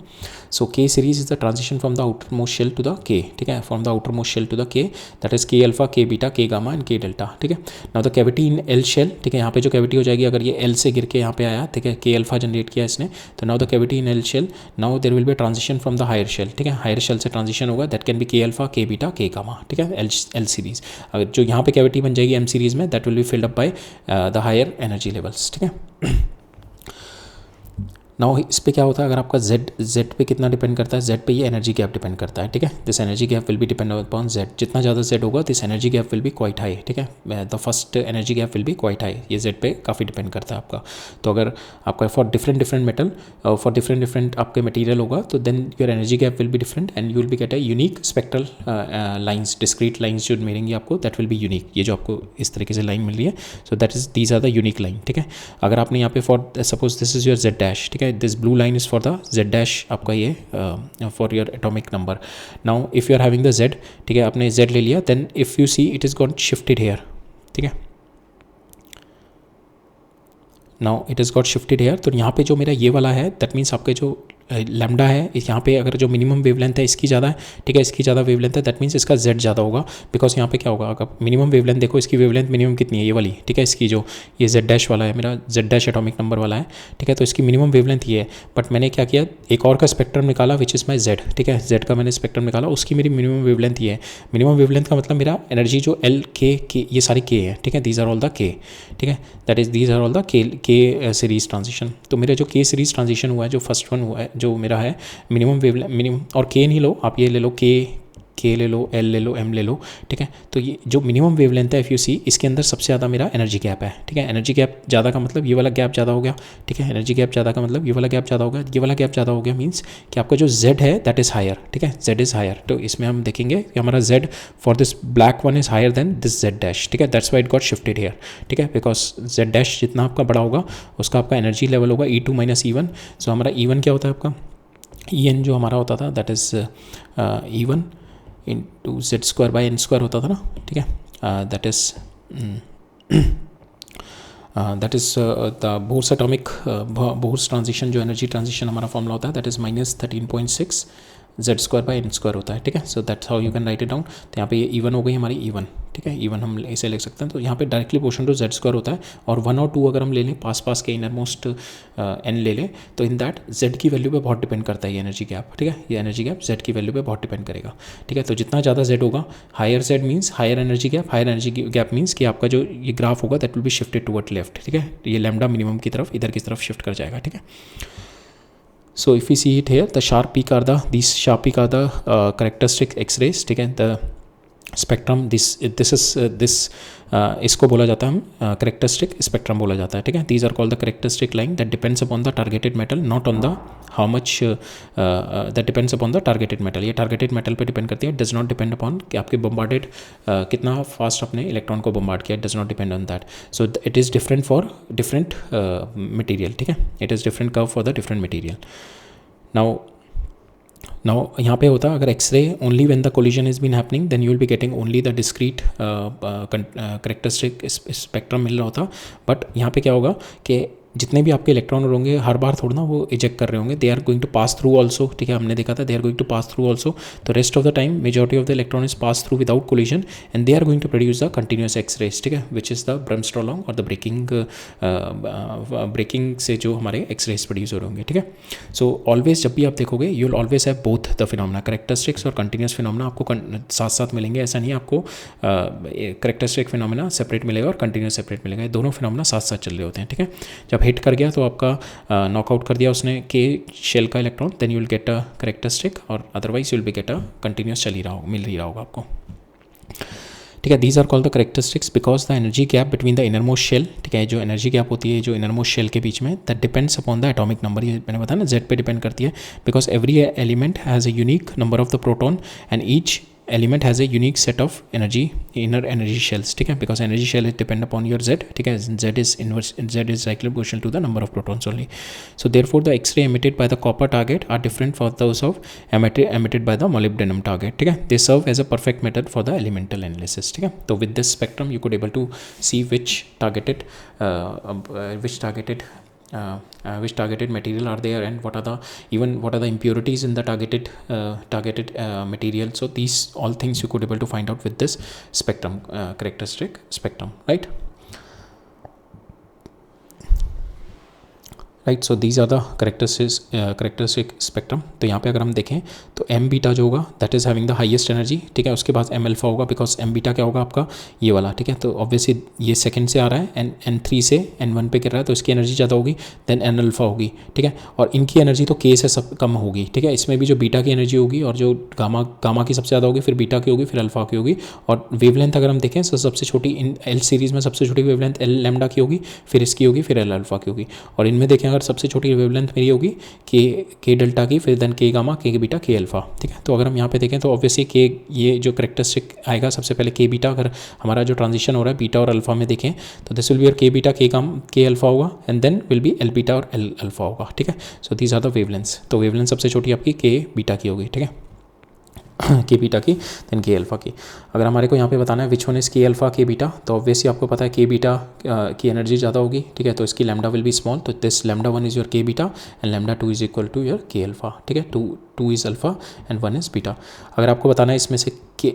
So K series is the transition from the outermost shell to the K, ठीक है, from the outermost shell to the K, that is K alpha, K beta, K gamma and K delta, ठीक है। Now the cavity in L shell, ठीक है, यहाँ पे जो cavity हो जाएगी, अगर ये L से गिर के यहाँ पे आया, ठीक है, K alpha जनरेट किया इसने, तो now the cavity in L shell, now there will be a transition from the higher shell, ठीक है, higher shell से transition होगा, that can be K alpha, K beta, K gamma, ठीक है, L series। अगर जो यहाँ पे cavity बन जाएगी M series में, that will be filled up by the higher energy levels, ठीक है। नाउ इस पे क्या होता है, अगर आपका Z पे कितना डिपेंड करता है, Z पे ये एनर्जी गैप डिपेंड करता है, ठीक है, this energy gap will B depend upon Z, जितना ज़्यादा Z होगा this energy gap will be quite high, ठीक है, the first energy gap will be quite high, ये Z पे काफ़ी डिपेंड करता है आपका। तो अगर आपका for different metal for different आपके मटीरियल होगा तो then your energy gap will be different and you will be get a unique spectral lines, discrete lines जो मिलेंगी आपको, दैट विल बी यूनिक, ये जो आपको इस तरीके से लाइन मिल रही है, so that is these are the unique line, ठीक है। अगर आपने यहाँ पे for suppose this is your Z dash, ठीक है, this blue line is for the Z dash आपका ये for your atomic number. Now if you are having the Z, ठीक है, आपने Z ले लिया, then if you see it is got shifted here, ठीक है, now it is got shifted hair, तो यहाँ पे जो मेरा ये वाला है दैट मीन्स आपके जो लैम्डा है यहाँ पे अगर जो मिनिमम वेवलेंथ है इसकी ज़्यादा है, ठीक है, इसकी ज़्यादा वेवलेंथ है, दैट मीन्स इसका Z ज़्यादा होगा, बिकॉज यहाँ पे क्या होगा, अगर मिनिमम वेवलेंथ देखो, इसकी वेवलेंथ मिनिमम कितनी है, ये वाली, ठीक है, इसकी जो ये Z डैश वाला है मेरा, Z डैश एटॉमिक नंबर वाला है, ठीक है, तो इसकी मिनिमम वेवलेंथ ये है, बट मैंने क्या किया, एक और का स्पेक्ट्रम निकाला विच इज़ माई Z, ठीक है, Z का मैंने स्पेक्ट्रम निकाला, उसकी मेरी मिनिमम वेवलेंथ ये है, मिनिमम वेवलेंथ का मतलब मेरा एनर्जी जो L K ये सारी K है, ठीक है, these are all the K, ठीक है, that is these are all the K series transition. तो मेरा जो K सीरीज ट्रांजिशन हुआ है, जो फर्स्ट वन हुआ है जो मेरा है मिनिमम वेवलेंथ, मिनिमम और K नहीं लो आप, ये ले लो K ले लो, L ले लो, M ले लो, ठीक है। तो ये जो मिनिमम वेवलेंथ है इफ़ यू सी, इसके अंदर सबसे ज़्यादा मेरा एनर्जी गैप है, ठीक है, एनर्जी गैप ज़्यादा का मतलब ये वाला गैप ज़्यादा हो गया, ठीक है, एनर्जी गैप ज़्यादा का मतलब ये वाला गैप ज़्यादा हो गया, ये वाला गैप ज़्यादा हो गया मीन्स कि आपका जो Z है दैट इज़ हायर, ठीक है, Z इज़ हायर। तो इसमें हम देखेंगे कि हमारा Z for this black one is higher than this Z dash, ठीक है, that's why it got shifted here, ठीक है, बिकॉज Z डैश जितना आपका बड़ा होगा उसका आपका एनर्जी लेवल होगा E2 - E1। सो हमारा E1 क्या होता है आपका, En जो हमारा होता था that is E1 into Z²/n² होता था ना, ठीक है, that is the Bohr's atomic Bohr's transition, जो एनर्जी ट्रांजिशन हमारा फॉर्मूला होता है दैट इज़ -13.6 Z²/n² होता है, ठीक है. So that's how you can write it down. तो यहाँ पे ये E1 हो गई हमारी E1, ठीक है, E1 हम इसे लिख सकते हैं. तो यहाँ पे डायरेक्टली पोर्शन टू Z² होता है, और 1 और 2 अगर हम ले लें पास के इनर मोस्ट n ले लें, तो इन दैट Z की वैल्यू पे बहुत डिपेंड करता है ये एनर्जी गैप, ठीक है. ये एनर्जी गैप Z की वैल्यू पे बहुत डिपेंड करेगा, ठीक है. तो जितना ज़्यादा Z होगा, higher Z means higher energy gap, higher energy gap means कि आपका जो ये ग्राफ होगा that will be shifted toward left, ठीक है. ये लैम्डा मिनिमम की तरफ, इधर की तरफ शिफ्ट कर जाएगा, ठीक है. So if we see it here, the sharp peak are these sharp peak are the characteristic X-rays, ठीक है. The स्पेक्ट्रम दिस इसको बोला जाता है, हम करेक्टरिस्टिक स्पेक्ट्रम बोला जाता है, ठीक है. These are called the characteristic line that depends upon the targeted metal, not on the how much, that depends upon the targeted metal. ये टारगेटेड मेटल पे डिपेंड करती है, डज नॉट डिपेंड अपॉन कि आपके बम्बार्डेड कितना fast अपने electron को bombard किया, does not depend on that. So it is different for different material, ठीक है. It is different curve for the different material. Now यहाँ पे होता है अगर x-ray only when the collision is been happening then you will be getting only the discrete characteristic spectrum मिल रहा होता. बट यहाँ पे क्या होगा कि जितने भी आपके इलेक्ट्रॉन होंगे हर बार थोड़ा ना वो इजेक्ट कर रहे होंगे, they are going to pass through also, ठीक है. हमने देखा था they are going to pass through also. तो rest of the time majority of the electron is pass through without collision and they are going to produce the continuous X-rays, ठीक है, which is the ब्रमस्ट्रॉलोंग और the breaking से जो हमारे X-rays produce हो रहे होंगे, ठीक है. सो ऑलवेज जब भी आप देखोगे you will always have both the phenomena, characteristics और कंटिन्यूस फिनोमेना आपको साथ साथ मिलेंगे. ऐसा नहीं आपको करेक्टरिस्टिक फिनोमेना सेपरेट मिलेगा और कंटिन्यूस सेपरेट मिलेगा, दोनों फिनोमेना साथ साथ चल रहे होते हैं, ठीक है. जब हिट कर गया तो आपका नॉकआउट कर दिया उसने के शेल का electron, then you will get a characteristic, और otherwise you will be get a continuous चल ही रहा होगा, मिल ही रहा होगा आपको, ठीक है. These are called the characteristics because the energy gap between the inner most shell, ठीक है, जो एनर्जी गैप होती है जो इनर मोस्ट शेल के बीच में, that depends upon the atomic number. ये मैंने बताया ना Z पे डिपेंड करती है, because every element has a unique number of the proton and each element has a unique set of energy inner energy shells, ठीक है. Because energy shell is depend upon your Z, ठीक है. Z is directly proportional to the number of protons only. So therefore the X-ray emitted by the copper target are different for those of emitted by the molybdenum target, ठीक है. They serve as a perfect method for the elemental analysis, ठीक है. तो with this spectrum you could able to see which targeted material are there and what are the impurities in the targeted material. So these all things you could able to find out with this spectrum, characteristic spectrum, right. Right. So these are the characteristic spectrum. तो यहाँ पे अगर हम देखें तो M beta जो होगा that is having the highest energy, ठीक है. उसके बाद एम अल्फा होगा बिकॉज एम बीटा क्या होगा आपका ये वाला, ठीक है. तो ऑब्वियसली ये सेकंड से आ रहा है एंड N3 से N1 पे गिर रहा है तो इसकी एनर्जी ज़्यादा होगी, देन एन अल्फा होगी, ठीक है. और इनकी एनर्जी तो के से सब कम होगी, ठीक है. इसमें भी जो बीटा की एनर्जी होगी और जो गामा की सबसे ज़्यादा होगी, फिर बीटा की होगी, फिर अल्फा की होगी. और वेवलेंथ अगर हम देखें तो सबसे छोटी इन एल सीरीज़ में सबसे छोटी वेवलेंथ एल लैम्डा की होगी, फिर इसकी होगी, फिर एल अल्फा की होगी. और इनमें देखें अगर सबसे छोटी वेवलेंथ मेरी होगी के डेल्टा की, फिर देन के गामा, के बीटा, के अल्फा, ठीक है. तो अगर हम यहाँ पे देखें तो ऑब्वियसली के ये जो करेक्टरिस्टिक आएगा सबसे पहले के बीटा. अगर हमारा जो ट्रांजिशन हो रहा है बीटा और अल्फा में देखें तो this will be your K beta, K gamma, K alpha होगा and then will be L beta और एल अल्फा होगा, ठीक है. So these are the wavelengths. तो वेवलेंथ सबसे छोटी आपकी के बीटा की होगी, ठीक है, के बीटा की, देन के अल्फा की. अगर हमारे को यहाँ पे बताना है विच वन इज़ के अल्फा के बीटा, तो ऑब्वियसली आपको पता है के बीटा की एनर्जी ज़्यादा होगी, ठीक है. तो इसकी लैम्डा विल बी स्मॉल, तो this lambda 1 is your K beta and lambda 2 is equal to your K alpha, ठीक है. 2 is alpha and 1 is beta. अगर आपको बताना है इसमें से कि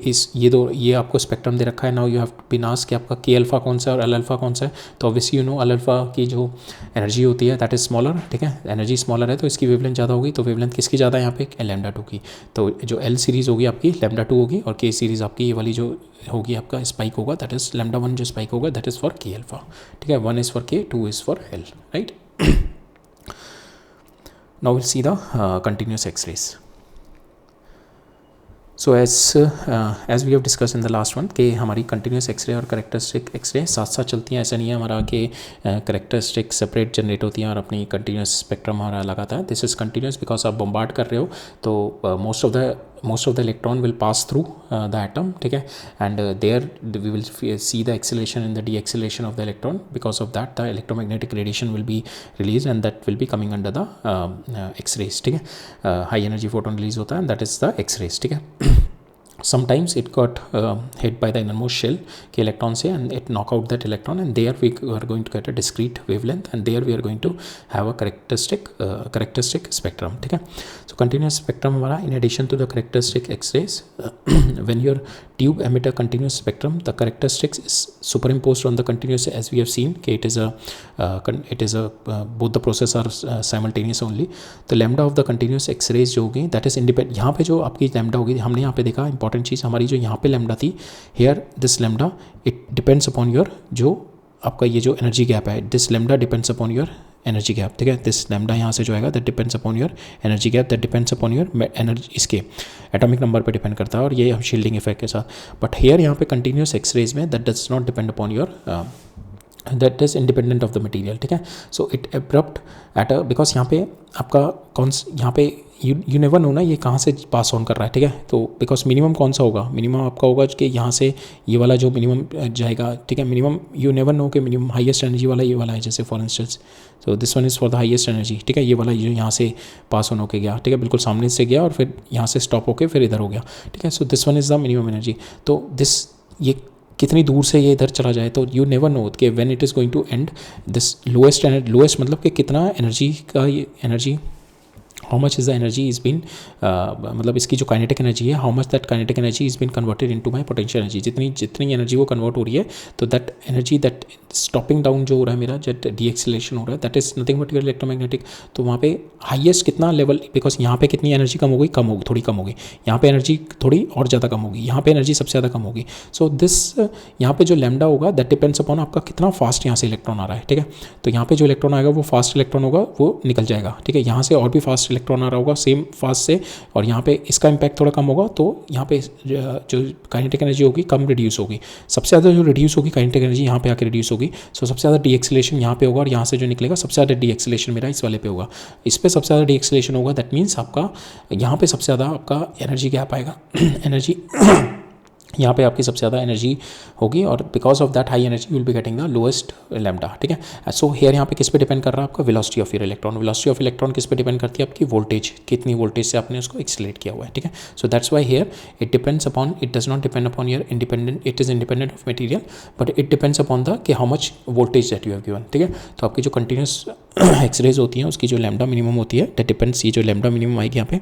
ये आपको स्पेक्ट्रम दे रखा है, now you have to be asked कि आपका के अल्फा कौन सा है और एल अल्फा कौन सा है. तो obviously you know L alpha की जो एनर्जी होती है दैट इज़ स्मॉलर, ठीक है. एनर्जी स्मॉलर है तो इसकी वेवलेंथ ज़्यादा होगी. तो वेवलेंथ किसकी ज़्यादा है यहाँ पे, लैम्डा 2 की. तो जो एल सीरीज़ होगी आपकी लैम्डा 2 होगी और के सीरीज़ आपकी ये वाली जो होगी आपका स्पाइक होगा दैट इज़ लैम्डा 1 जो स्पाइक होगा that is for K alpha, ठीक है. 1 is for K, 2 is for L, right. Now will see the continuous X-rays. So as we have discuss in the last one कि हमारी continuous X-ray और characteristic X-ray साथ साथ चलती हैं. ऐसा नहीं है हमारा कि करेक्टरिस्टिक सेपरेट जनरेट होती हैं और अपनी कंटिन्यूस स्पेक्ट्रम हमारा लगाता है. दिस इज़ कंटिन्यूस बिकॉज आप बम्बार्ड कर रहे हो. तो most of the electron will pass through the atom, ठीक है, and there we will see the acceleration and the deceleration of the electron. Because of that the electromagnetic radiation will be released and that will be coming under the X-rays, ठीक है, high energy photon release होता है and that is the X-rays, ठीक है. Sometimes it got hit by the innermost shell के electron से and it knock out that electron and there we are going to get a discrete wavelength and there we are going to have a characteristic spectrum, ठीक है. So continuous spectrum हमारा in addition to the characteristic X-rays when your tube emit a continuous spectrum the characteristics is superimposed on the continuous as we have seen कि it is a both the process are simultaneous only. तो lambda of the continuous X-rays जो होगी that is independent. यहाँ पे जो आपकी lambda होगी हमने यहाँ पे देखा इंपॉर्टेंट चीज़ हमारी जो यहाँ पे लैम्डा थी here this lambda it depends upon your जो आपका ये जो एनर्जी गैप है this lambda depends upon your energy gap, ठीक है. दिस लैम्डा यहाँ से जो आएगा that depends upon your energy gap that depends upon your energy इसके एटॉमिक नंबर पे डिपेंड करता है और ये हम शील्डिंग इफेक्ट के साथ. बट हेयर यहाँ पे कंटिन्यूस एक्सरेज में that does not depend upon your that is independent of the material, ठीक है. So it abrupt at a because यहाँ पे आपका कौन यहाँ पे यू नेवर नो ना ये कहाँ से पास ऑन कर रहा है, ठीक है. तो बिकॉज मिनिमम कौन सा होगा, मिनिमम आपका होगा कि यहाँ से ये वाला जो मिनिमम जाएगा, ठीक है. मिनिमम यू नेवर नो कि मिनिमम हाईएस्ट एनर्जी वाला ये वाला है जैसे for instance. So this one is for the highest energy, ठीक है. ये वाला जो यहाँ से पास ऑन होके गया, ठीक है, बिल्कुल सामने से गया और फिर यहाँ से स्टॉप होके फिर इधर हो गया, ठीक है. So this one is the minimum energy. तो दिस ये कितनी दूर से ये इधर चला जाए तो यू नेवर नो कि when it is going to end this lowest मतलब कि कितना एनर्जी का ये energy how much is the energy is been मतलब इसकी जो काइनेटिक एनर्जी है how much that kinetic energy is been converted into my potential energy. जितनी एनर्जी वो कन्वर्ट हो रही है तो that energy that stopping down जो हो रहा है मेरा जेट डी एक्सेलरेशन हो रहा है that is nothing but your electromagnetic. तो वहाँ पे हाईएस्ट कितना लेवल बिकॉज यहाँ पे कितनी एनर्जी कम हो गई, थोड़ी कम होगी. यहाँ पे एनर्जी थोड़ी और ज़्यादा कम होगी, यहाँ पे एनर्जी सबसे ज़्यादा कम होगी. सो दिस यहाँ पे जो लैम्डा होगा दैट डिपेंड्स अपॉन आपका कितना फास्ट यहाँ से इलेक्ट्रॉन आ रहा है, ठीक है. तो यहाँ पे जो इलेक्ट्रॉन आएगा वो फास्ट इलेक्ट्रॉन होगा वो निकल जाएगा, ठीक है. यहाँ से और भी फास्ट इलेक्ट्रॉन आ रहा होगा सेम फास्ट से और यहाँ पे इसका इम्पैक्ट थोड़ा कम होगा तो यहाँ पे जो काइनेटिक एनर्जी होगी कम रिड्यूस होगी. सबसे ज़्यादा जो रिड्यूस होगी काइनेटिक एनर्जी यहाँ पे आके रिड्यूस होगी. सो सबसे ज़्यादा डी एक्सेलरेशन यहाँ पे होगा और यहाँ से जो निकलेगा सबसे ज़्यादा डी एक्सेलरेशन मेरा इस वाले पे होगा. इस पे सबसे ज़्यादा डी एक्सेलरेशन होगा दैट मीन्स आपका यहाँ पे सबसे ज़्यादा आपका एनर्जी गैप आएगा एनर्जी यहाँ पे आपकी सबसे ज़्यादा एनर्जी होगी और because of that high energy you will be getting the lowest lambda, ठीक है. सो हेयर यहाँ पे किस पे डिपेंड कर रहा है आपका velocity of your electron. Velocity of electron किस पे डिपेंड करती है आपकी वोल्टेज, कितनी वोल्टेज से आपने उसको एक्सेलरेट किया हुआ है, ठीक है. So that's why here it depends upon it does not depend upon your independent it is independent of material but it depends upon the कि how much voltage that you have given, ठीक है. तो आपकी जो continuous X-rays होती हैं उसकी जो लैम्डा मिनिमम होती है दैट डिपेंड्स ये जो लैम्डा मिनिमम आएगी यहाँ पे.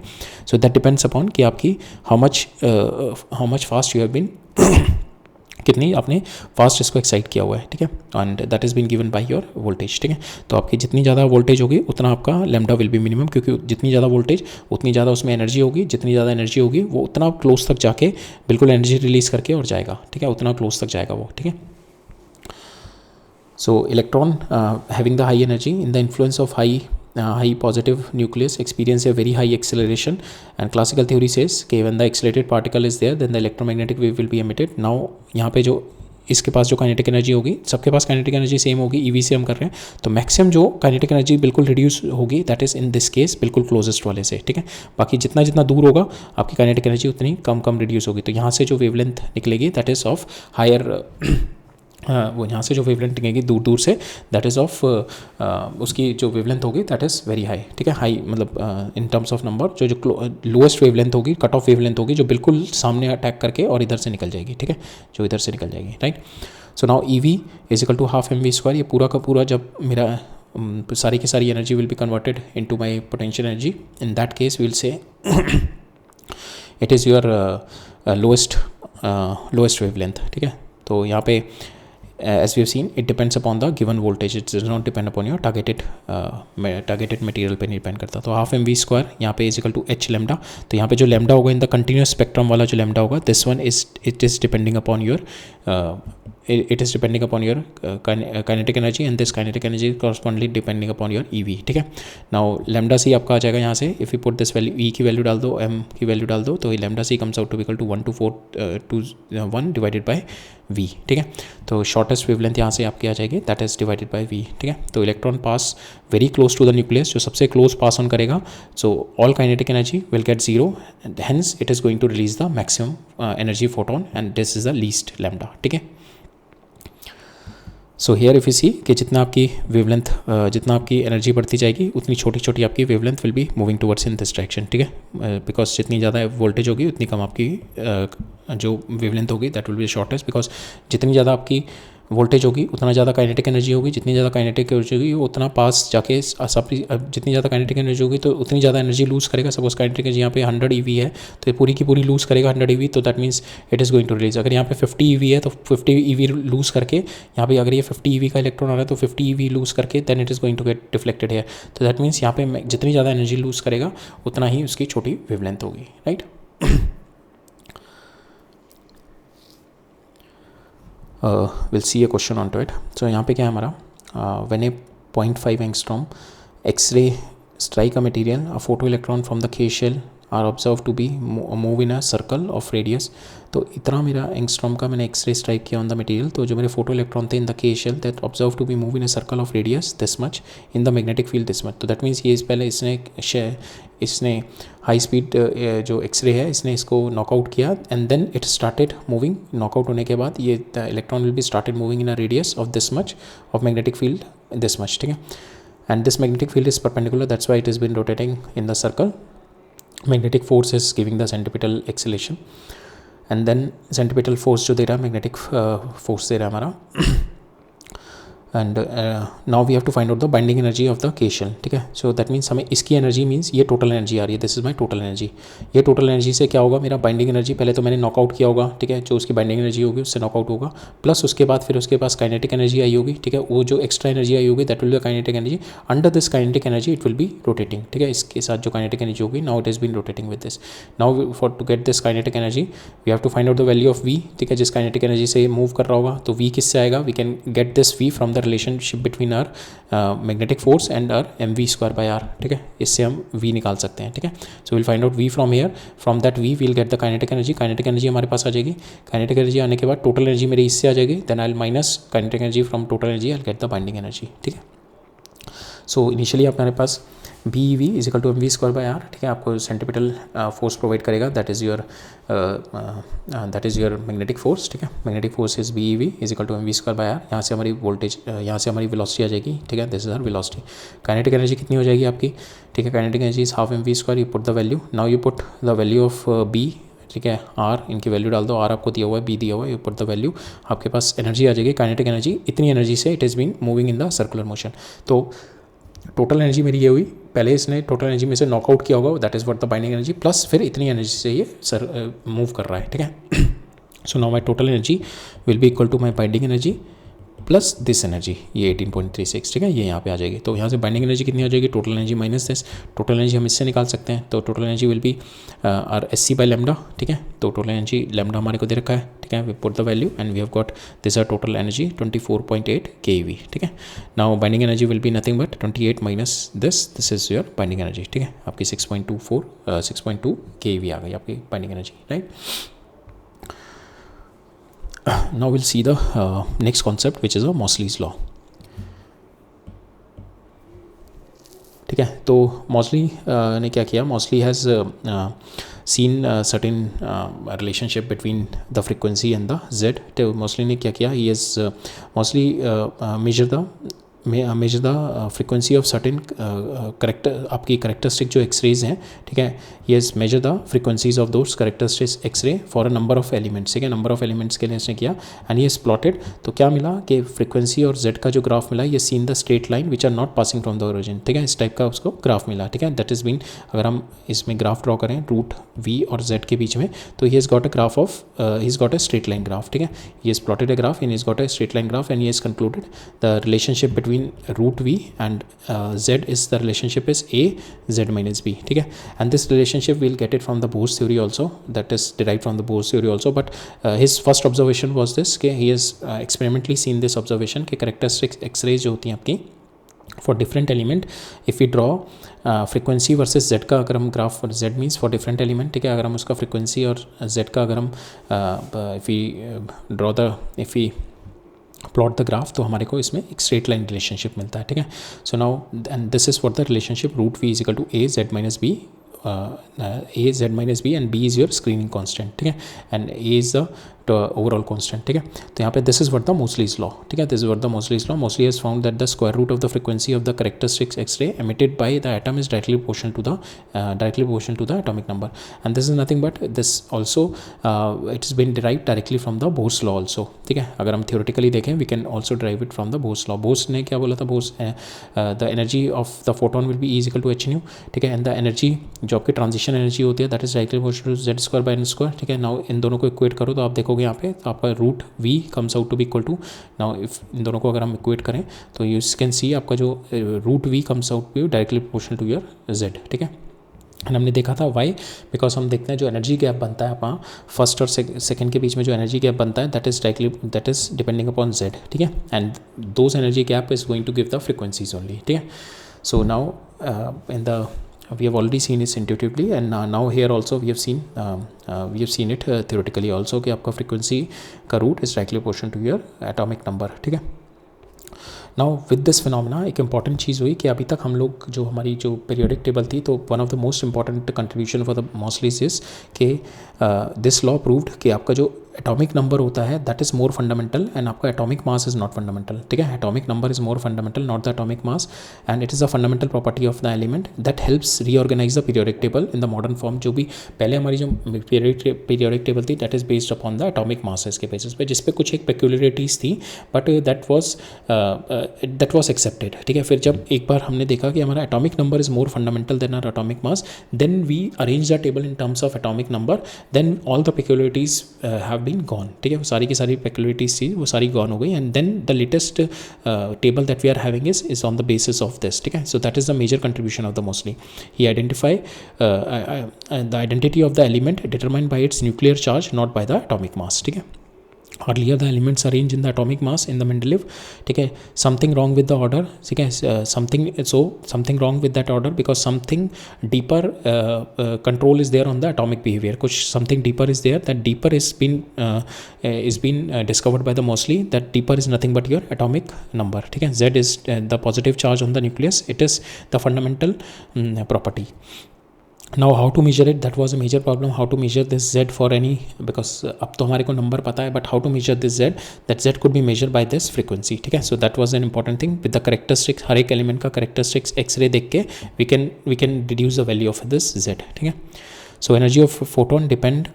सो दैट डिपेंड्स अपॉन कि आपकी how much fast you have been कितनी आपने फास्ट इसको एक्साइट किया हुआ है, ठीक है. And that is been given by your voltage, ठीक है. तो आपकी जितनी ज़्यादा वोल्टेज होगी उतना आपका लैम्डा विल बी मिनिमम क्योंकि जितनी ज़्यादा वोल्टेज उतनी ज़्यादा उसमें एनर्जी होगी. जितनी ज़्यादा एनर्जी होगी वो उतना क्लोज तक जाके बिल्कुल एनर्जी रिलीज़ करके और जाएगा, ठीक है. उतना क्लोज तक जाएगा वो, ठीक है. सो electron having the high energy in the influence of high positive nucleus experience a very high acceleration and classical theory says कि when the accelerated particle is there then the electromagnetic wave will be emitted. Now यहाँ पे जो इसके पास जो kinetic energy होगी सबके पास kinetic energy same होगी EV से हम कर रहे हैं तो मैक्सिमम जो काइनेटिक एनर्जी बिल्कुल रिड्यूस होगी that is in this case बिल्कुल क्लोजेस्ट वाले से, ठीक है. बाकी जितना जितना दूर होगा आपकी काइनेटिक एनर्जी उतनी कम रिड्यूस होगी. तो यहाँ से जो वेवलेंथ निकलेगी दैट इज़ ऑफ हायर वो यहाँ से जो वेवलेंथ निकलेगी दूर से दैट इज़ ऑफ उसकी जो वेवलेंथ होगी दैट इज़ वेरी हाई, ठीक है. हाई मतलब इन टर्म्स ऑफ नंबर जो लोएस्ट वेवलेंथ होगी कट ऑफ वेवलेंथ होगी जो बिल्कुल सामने अटैक करके और इधर से निकल जाएगी, ठीक है, जो इधर से निकल जाएगी, right. So now E V is equal to half mv². ये पूरा का पूरा जब मेरा सारी की सारी energy will be converted into my potential energy in that case will say it is your lowest wavelength, ठीक है. तो यहाँ पे as we have seen it depends upon the given voltage, it does not depend upon your targeted material पे नहीं depend करता. तो half mv² यहाँ पे is equal to h lambda. तो यहाँ पे जो लैम्डा होगा इन द कंटिन्यूस स्पेक्ट्रम वाला जो लैम्डा होगा this one is it is depending upon your it is depending upon your kinetic energy, and this kinetic energy is correspondingly depending upon your EV, ठीक है. Now lambda c आपका आ जाएगा यहाँ से, if you put this value, E की value डाल दो, M की वैल्यू डाल दो, तो ये lambda c comes out to be equal to 1 divided by V, ठीक है. तो शॉर्टेस्ट वेवलेंथ यहाँ से आपकी आ जाएगी, that is divided by V, ठीक है. तो electron pass very close to the nucleus, जो सबसे क्लोज पास ऑन करेगा, so all kinetic energy will get zero, hence it is going to release the maximum energy photon, and this is the least lambda, ठीक है. So here if you see कि जितना आपकी wavelength, जितना आपकी energy बढ़ती जाएगी, उतनी छोटी छोटी आपकी wavelength will be moving towards in this direction, ठीक है. बिकॉज जितनी ज़्यादा वोल्टेज होगी उतनी कम आपकी जो वेवलेंथ होगी, that will B shortest, because जितनी ज़्यादा आपकी वोल्टेज होगी उतना ज़्यादा काइनेटिक एनर्जी होगी, जितनी ज़्यादा काइनेटिक एनर्जी होगी उतना पास जाके जितनी ज़्यादा काइनेटिक एनर्जी होगी तो उतनी ज़्यादा एनर्जी लूज़ करेगा. सपोज काइनेटिक एनर्जी यहाँ पे 100 EV है, तो ये पूरी की पूरी लूज़ करेगा 100 EV, तो that means it is going to release. अगर यहाँ पे 50 EV है तो 50 EV लूज़ करके, यहाँ पे अगर ये 50 EV का इलेक्ट्रॉन आ रहा है तो 50 EV लूज़ करके then it is going to get deflected है. तो दैट मीन्स यहाँ पे जितनी ज़्यादा एनर्जी लूज़ करेगा उतना ही उसकी छोटी वेवलेंथ होगी, right. Will see a question on to it. So यहाँ पे क्या है हमारा, when a 0.5 angstrom X ray strike a material, a photoelectron from the K shell are observed to be move in a circle of radius. तो इतना मेरा angstrom का मैंने एक्सरे स्ट्राइक किया ऑन द मटेरियल, तो जो मेरे फोटो इलेक्ट्रॉन थे in the K shell that observe to be move in a circle of radius this much in the magnetic field this much. तो दैट मीन्स ये इस पहले इसने हाई स्पीड जो एक्सरे है इसने इसको नॉकआउट किया, and then it started moving. Knockout होने के बाद ये the electron will be started moving in a radius of this much of magnetic field this much, ठीक है. And this magnetic field is perpendicular, that's why it has been rotating in the circle. Magnetic force is giving the centripetal acceleration, and then centripetal force जो दे रहा है magnetic force दे रहा है हमारा. And now we have to find out the binding energy of the K shell, ठीक है. So that means हमें इसकी एनर्जी मीन्स ये टोटल एनर्जी आ रही है, this is my total energy. ये टोटल एनर्जी से क्या होगा, मेरा बाइंडिंग एनर्जी पहले तो मैंने नॉकआउट किया होगा, ठीक है, जो उसकी बाइंडिंग एनर्जी होगी उससे नॉकआउट होगा, प्लस उसके बाद फिर उसके पास काइनेटिक एनर्जी आई होगी, ठीक है. वो जो एक्स्ट्रा एनर्जी आई होगी that will be kinetic energy. Under this kinetic energy it will be rotating, ठीक है. इसके साथ जो काइनेटिक एनर्जी होगी now it is been rotating with this. Now for to get this kinetic energy we have to find out the value of V, ठीक है. जिस kinetic energy से मूव कर रहा होगा, तो वी किससे आएगा, V can get this V from the relationship between our magnetic force and our mv²/r, ठीक है. इससे हम v निकाल सकते हैं, ठीक है. So will find out v from here, from that v will get the kinetic energy. Kinetic energy हमारे पास आ जाएगी. काइनेटिक एनर्जी आने के बाद टोटल एनर्जी मेरी इससे आ जाएगी, then I will minus kinetic energy from total energy, I will get the binding energy, ठीक है. सो इनिशियली हमारे पास BeV is equal to mv²/r, ठीक है. आपको सेंट्रिपिटल फोर्स प्रोवाइड करेगा, that is your magnetic force, ठीक है. Magnetic force is BeV is equal to mv²/r. यहाँ से हमारी वोल्टेज, यहाँ से हमारी वेलोसिटी आ जाएगी, ठीक है. This is our velocity. Kinetic energy कितनी हो जाएगी आपकी, ठीक है. Kinetic energy is half mv². You put the value, now you put the value of B, ठीक है. R इनकी वैल्यू डाल दो, R आपको दिया हुआ है, B दिया हुआ है, यू पुट द वैल्यू, आपके पास एनर्जी आ जाएगी. काइनेटिक एनर्जी, इतनी एनर्जी से it is been moving in the circular motion. तो टोटल एनर्जी मेरी ये हुई, पहले इसने टोटल एनर्जी में से नॉकआउट किया होगा, that is what the binding energy, plus फिर इतनी एनर्जी से ये मूव कर रहा है, ठीक है. So now my total energy will be equal to my binding energy plus this energy, ये 18.36, ठीक है. ये यहाँ पे आ जाएगी. तो यहाँ से बाइंडिंग एनर्जी कितनी आ जाएगी, total energy minus this. Total energy हम इससे निकाल सकते हैं, तो total energy will be our SC/λ, ठीक है. तो टोटल एनर्जी लैम्डा हमारे को दे रखा है, ठीक है. We put the value and we have got this our total energy 24.8 keV, ठीक है. Now binding energy will be nothing but 28 minus this is your binding energy, ठीक है. आपकी 6.2 keV आ गई आपकी binding energy, right. Now we'll see the next concept, which is a Moseley's law, ठीक है. तो मॉसली ने क्या किया, मॉसली has seen certain relationship between the frequency and the z. तो मॉसली ने क्या किया, he has mostly measure the frequency of certain आपकी करेक्टरिस्टिक जो एक्सरेज हैं, ठीक है. ये measure the frequencies of those characteristic X-ray for a number of elements, ठीक है. नंबर ऑफ एलिमेंट्स के लिए इसने किया एंड ये प्लॉटेड. तो क्या मिला कि फ्रीक्वेंसी और जेड का जो ग्राफ मिला, ये seen the straight line which are not passing from the origin, ठीक है. इस टाइप का उसको ग्राफ मिला, ठीक है. दैट इज बीन, अगर हम इसमें ग्राफ ड्रॉ करें रूट V और Z के बीच में, तो he is got a graph of, he is got a straight line graph, ठीक है. He is plotted a graph and he is got a straight line graph and he is concluded the relationship between between root v and z is the relationship is a z minus b, ठीक है. And this relationship we'll get it from the Bohr's theory also, that is derived from the Bohr's theory also, but his first observation was this कि he has experimentally seen this observation कि characteristic x-rays जो होती हैं आपकी for different element, if we draw frequency versus z का अगर हम graph, z means for different element, ठीक है. अगर हम उसका frequency और z का अगर हम if we plot the graph, तो हमारे को इसमें एक स्ट्रेट लाइन रिलेशनशिप मिलता है, ठीक है. So now and this is for the relationship root v is equal to a z minus b, a z minus b and b is your screening constant, ठीक है, and a is the overall constant, ठीक है. तो यहाँ पे this is what the Moseley's law, ठीक है. This is what the Moseley's law. Moseley has found that the square root of the frequency of the characteristics X-ray emitted by the atom is directly proportional to the atomic number, and this is nothing but this also it has been derived directly from the Bohr's law also, ठीक है. अगर हम theoretically देखें we can also derive it from the Bohr's law. Bohr's ने क्या बोला था? Bohr's the energy of the photon will be E is equal to h nu, ठीक है, and the energy जो आपकी ट्रांजिशन एनर्जी होती है that is directly proportional to z square by n square, ठीक है. नाउ इन दोनों को इक्वेट करो तो आप देखोगे यहाँ पे तो आपका root v comes out to be equal to, now if इन दोनों को अगर हम इक्वेट करें तो यू कैन सी आपका जो root v comes out to directly proportional to your z, ठीक है. एंड हमने देखा था वाई, बिकॉज हम देखते हैं जो एनर्जी गैप बनता है वहाँ फर्स्ट और सेकंड के बीच में जो एनर्जी गैप बनता है that is depending upon Z, ठीक है. And those energy gap is going to give the frequencies only, ठीक है. So now in the we have already seen this intuitively, and now here also we have seen it theoretically also कि आपका frequency का root is directly proportional to your atomic number, ठीक है. Now with this phenomena एक important चीज़ हुई कि अभी तक हम लोग जो हमारी जो पीरियोडिक टेबल थी, तो one of the most important contribution for the Moseley's is कि दिस लॉ प्रूव्ड कि आपका जो एटॉमिक नंबर होता है that is more fundamental and आपका atomic mass is not fundamental, ठीक है. Atomic number is more fundamental, not the atomic mass, and it is a fundamental property of the element that helps reorganize the periodic table in the modern form. जो भी पहले हमारी जो periodic table थी that is based upon the atomic masses के basis पे, जिसपे कुछ एक पेक्यूलरिटीज़ थी, बट दैट वॉज एक्सेप्टेड, ठीक है. फिर जब एक बार हमने देखा कि हमारा atomic number is more fundamental than our atomic mass, then we arrange the table in terms of atomic number, then all the peculiarities have been gone, ठीक है. सारी की सारी पेक्यूलरिटीज़ थी वो सारी गॉन हो गई, and then the latest table that we are having is on the basis of this, ठीक है. So that is the major contribution of the mostly. He identify the identity of the element determined by its nuclear charge, not by the atomic mass, ठीक है. Earlier the elements arranged in the atomic mass in the Mendeleev, ठीक है. Something wrong with the order, ठीक है. something wrong with that order because something deeper control is there on the atomic behavior. कुछ something deeper is there, that deeper is been discovered by the Moseley. That deeper is nothing but your atomic number, ठीक है. Z is the positive charge on the nucleus. It is the fundamental property. Now how to measure it? That was a major problem. How to measure this Z for any, because अब तो हमारे को number पता है, but how to measure this Z? That Z could be measured by this frequency, ठीक है. So that was an important thing. With the characteristics, हर एक element का characteristics X-ray देख के we can deduce the value of this Z, ठीक है. So energy of photon depend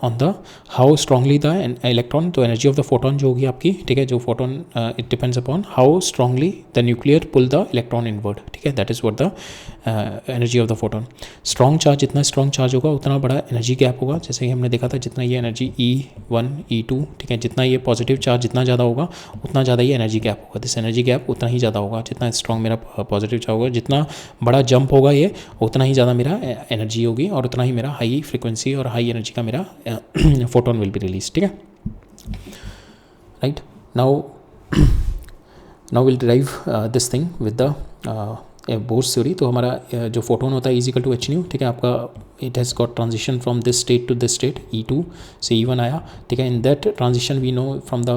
on the how strongly the electron, तो energy of the photon जो होगी आपकी, ठीक है, जो photon it depends upon how strongly the nuclear pull the electron inward, ठीक है. That is what the energy of the photon. Strong charge, जितना strong charge होगा उतना बड़ा energy gap होगा. जैसे कि हमने देखा था जितना ये energy E1 E2, ठीक है, जितना ये पॉजिटिव चार्ज जितना ज़्यादा होगा उतना ज़्यादा ये एनर्जी गैप होगा. दिस एनर्जी गैप उतना ही ज़्यादा होगा जितना स्ट्रॉन्ग मेरा पॉजिटिव चार्ज होगा. जितना बड़ा जंप होगा ये उतना ही ज़्यादा मेरा एनर्जी होगी और उतना ही मेरा हाई फ्रिक्वेंसी और हाई एनर्जी का मेरा फोटोन विल बी रिलीज, ठीक है. Right now will derive this thing with the Bohr's theory. तो हमारा जो फोटोन होता है is equal to H nu, ठीक है. आपका it has got transition from this state to this state, E2 से E1 आया, ठीक है. In that transition we know from the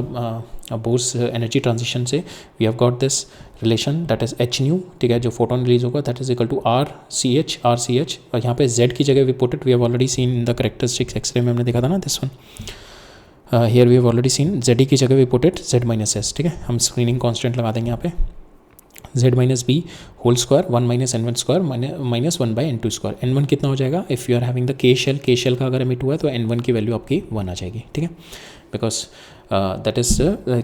Bohr's energy transition से we have got this relation that is H nu, ठीक है. जो photon release होगा that is equal to RCH, और यहाँ पे Z की जगह we put it, we have already seen in the characteristics X-ray में हमने देखा था ना this one. Here we have already seen ZE की जगह we put it Z minus S, ठीक है. हम स्क्रीनिंग कॉन्स्टेंट लगा देंगे यहाँ पे Z minus B whole square 1 minus N1 square minus 1 by N2 square. N1 कितना हो जाएगा? If you are having the K shell का अगर एमिट हुआ है तो N1 की वैल्यू आपकी 1 आ जाएगी, ठीक है. बिकॉज दैट इज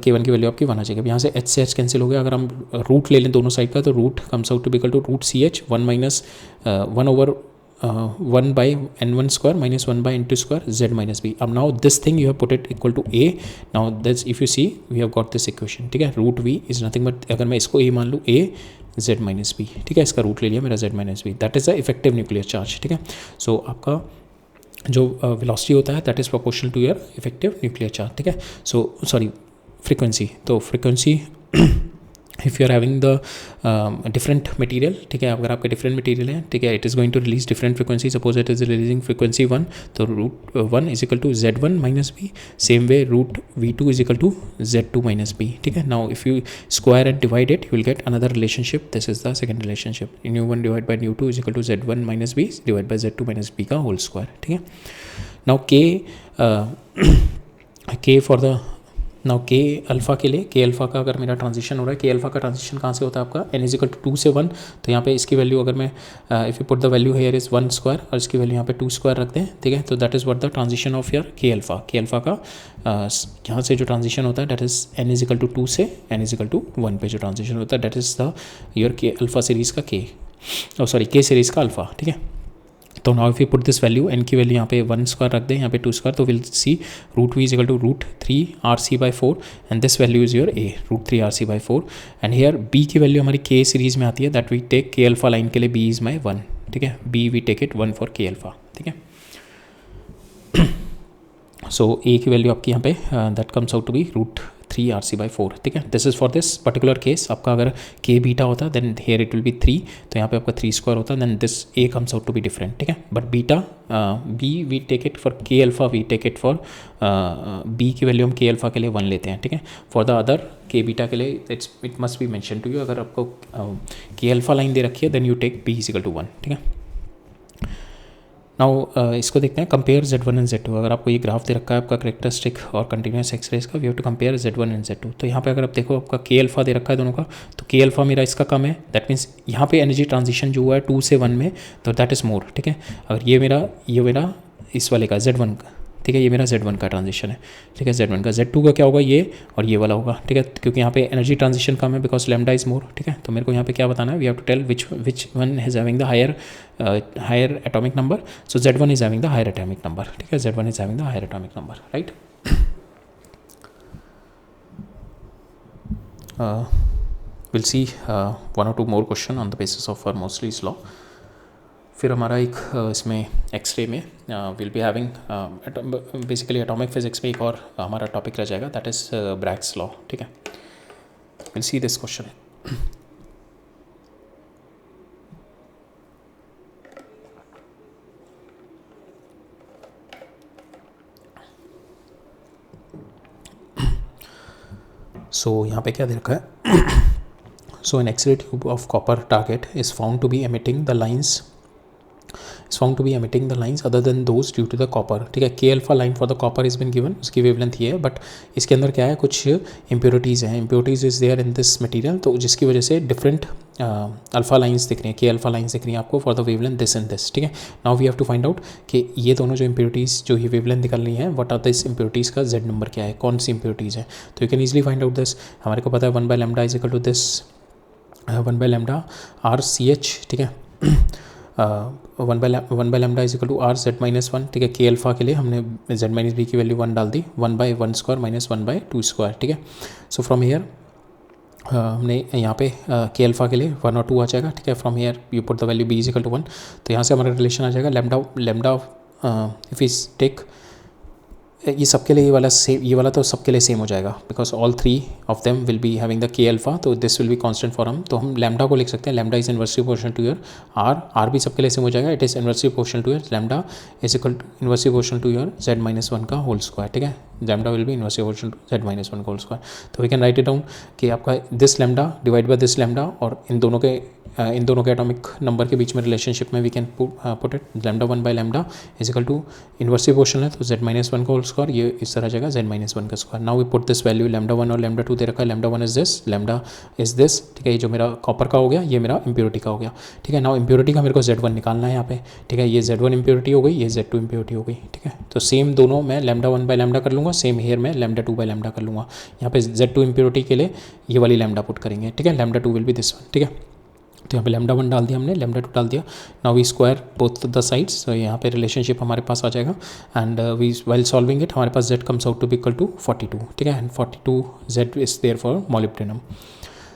K1 की वैल्यू आपकी 1 आ जाएगी. यहाँ से H से H कैंसिल हो गया. अगर हम रूट ले लें दोनों साइड का तो root comes out to be equal to root CH 1 minus 1 over 1 by n1 square minus 1 by n2 square z minus b. अब now this thing you have put it equal to a. now that's if you see we have got this equation, ठीक है. Root v is nothing but अगर मैं इसको a मान लूँ a z minus b, ठीक है, इसका रूट ले लिया मेरा z minus b, that is the effective nuclear charge, ठीक है. सो आपका जो वेलोसिटी होता है that is proportional to your effective nuclear charge, ठीक है. सो सॉरी फ्रीक्वेंसी, तो frequency if you are having the different material, ठीक है, अगर आपका डिफरेंट मटेरियल है, ठीक है, it is going to release different frequency. Suppose it is releasing frequency 1, तो root 1 is equal to z1 minus B. Same way root v2 is equal to z2 minus b, ठीक है. Now if you square and divide it you will get another relationship. This is the second relationship. Nu one divide by nu two is equal to z1 minus b divide by z2 minus b का whole square, ठीक है. Now k for the now K alpha के लिए, के alpha का अगर मेरा transition हो रहा है, के अल्फ़ा का ट्रांजिशन कहाँ से होता है आपका n इज इक्वल टू 2 से 1. तो यहाँ पे इसकी वैल्यू अगर मैं if you put the value here is 1 square और इसकी वैल्यू यहाँ पे 2 स्क्वायर रखते हैं, ठीक है. तो that is what the transition of your K alpha. K alpha का यहाँ से जो ट्रांजिशन होता है that is n is equal to 2 से n इज इक्वल टू 1 पे जो ट्रांजिशन होता है that is the your K alpha series का के, सॉरी के सीरीज़ का अल्फ़ा, ठीक है. तो now if you put this value, N की वैल्यू यहाँ पे 1 स्क्वायर रख दें, यहाँ पे 2 स्क्वायर, तो will see root v is equal to root 3 RC by 4 and this value is your a root 3 RC by 4. And here B की value हमारी के सीरीज़ में आती है that we take K alpha line के लिए B is my 1, ठीक है. B we take it 1 for K alpha, ठीक है. सो ए की वैल्यू आपकी यहाँ पे that comes out to be root 3 RC by 4, ठीक है. This is for this particular case. आपका अगर के बीटा होता then here it will be 3, तो यहाँ पे आपका 3 स्क्वायर होता है, then this a comes out to be different, ठीक है. But beta b we take it for K alpha, we take it for b की वैल्यू हम के अल्फा के लिए 1 लेते हैं, ठीक है. For the other K beta के लिए it must be mention to you. अगर आपको के अल्फा लाइन दे रखी है then you take B is equal to 1, ठीक है. नाउ इसको देखते हैं कंपेयर Z1 एंड Z2. अगर आपको ये ग्राफ दे रखा है आपका करेक्टरिस्टिक और कंटिन्यूस एक्सरेज का, we have to compare Z1 and Z2. तो यहाँ पे अगर आप देखो आपका के अल्फा दे रखा है दोनों का, तो के अल्फा मेरा इसका कम है, दैट मीन्स यहाँ पे एनर्जी ट्रांजिशन जो हुआ है 2 से 1 में, तो दैट इज़ मोर, ठीक है. अगर ये मेरा इस वाले का Z1 का, ठीक है, ये मेरा Z1 का ट्रांजिशन है, ठीक है. Z1 का Z2 का क्या होगा, ये और ये वाला होगा, ठीक है, क्योंकि यहाँ पे एनर्जी ट्रांजिशन कम है बिकॉज लैम्डा इज मोर, ठीक है. तो मेरे को यहाँ पे क्या बताना है, we have to tell which one is having the higher atomic number. So Z1 is having the higher atomic number, ठीक है. Z1 is having the higher atomic number, right. Will see 1 or 2 more question on the basis of Moseley's law. फिर हमारा एक इसमें X ray में will be having basically atomic physics में एक और हमारा टॉपिक रह जाएगा दैट इज़ ब्रैग्स लॉ, ठीक है. Will see this question. So यहाँ पे क्या दे रखा है. So an X ray tube of copper target is found to be emitting the lines other than those due to the copper, ठीक है. K alpha line for the copper is been given, उसकी wavelength ये है, but इसके अंदर क्या है, कुछ इम्प्योरिटीज़ हैं, impurities is there in this material, तो जिसकी वजह से डिफरेंट अल्फा लाइन्स दिख रही हैं, के अल्फा लाइन्स दिख रही हैं आपको for the wavelength this and this, ठीक है. Now we have to find out कि ये दोनों जो इम्प्योरिटीज़ जो ये वेवलेंथ निकल रही हैं, व्हाट आर दिस इम्प्योरिटीज़ का जेड नंबर क्या है, कौन सी इम्प्योरिटीज़ है. तो you can easily find out this. हमारे को पता है 1 by lambda is equal to this 1 by lambda RCH, ठीक है. 1 by lambda is equal to R Z minus 1, ठीक है. के अल्फा के लिए हमने Z माइनस बी की वैल्यू 1 डाल दी, 1 by 1 square minus 1 by 2 square, ठीक है. सो फ्रॉम हेयर हमने यहाँ पे के अल्फा के लिए 1 और 2 आ जाएगा, ठीक है. From here you put the value B is equal to 1, तो यहाँ से हमारा रिलेशन आ जाएगा लैम्डा इफ इज टेक ये सबके लिए ये वाला तो सबके लिए सेम हो जाएगा because all 3 of them will be having the K alpha, तो this will be constant for हम. तो हम लैम्डा को लिख सकते हैं, lambda is inversely proportional to your R भी सबके लिए सेम हो जाएगा, it is inversely proportional to your lambda is equal to inversely proportional to your Z minus 1 का होल स्क्वायर, ठीक है. Lambda will be inversely proportional to Z minus 1 का whole square. तो we can write it down कि आपका this lambda divide by this lambda, और इन दोनों के एटॉमिक नंबर के बीच में रिलेशनशिप में we can put it lambda 1 by lambda is equal to inversely proportional है तो Z माइनस 1 का होल स्क्वायर, ये इस तरह जाएगा Z माइनस 1 का square. Now we put this value lambda 1 और लैम्डा 2 दे रखा है, lambda 1 is this, lambda is this, ठीक है. ये जो मेरा कॉपर का हो गया, ये मेरा इम्प्योरिटी का हो गया, ठीक है. नाउ इम्प्योरिटी का मेरे को Z1 निकालना है यहाँ पे, ठीक है. ये Z1 इम्प्योरिटी हो गई, ये Z2 इम्प्योरिटी हो गई, ठीक है. तो सेम दोनों मैं लैम्डा 1 by लैम्डा कर लूँगा, सेम हेयर में लैम्डा 2 by लैम्डा कर लूँगा. यहाँ पे Z2 इम्प्योरिटी के लिए ये वाली लैम्डा पुट करेंगे, ठीक है. Lambda 2 will be this one, ठीक है. तो यहाँ पे लैम्डा 1 डाल दिया हमने, लैम्डा 2 डाल दिया. Now we square both the sides, तो यहाँ पे रिलेशनशिप हमारे पास आ जाएगा. And we while solving it हमारे पास z comes out to be equal to 42. ठीक है, and 42 z is there for molybdenum.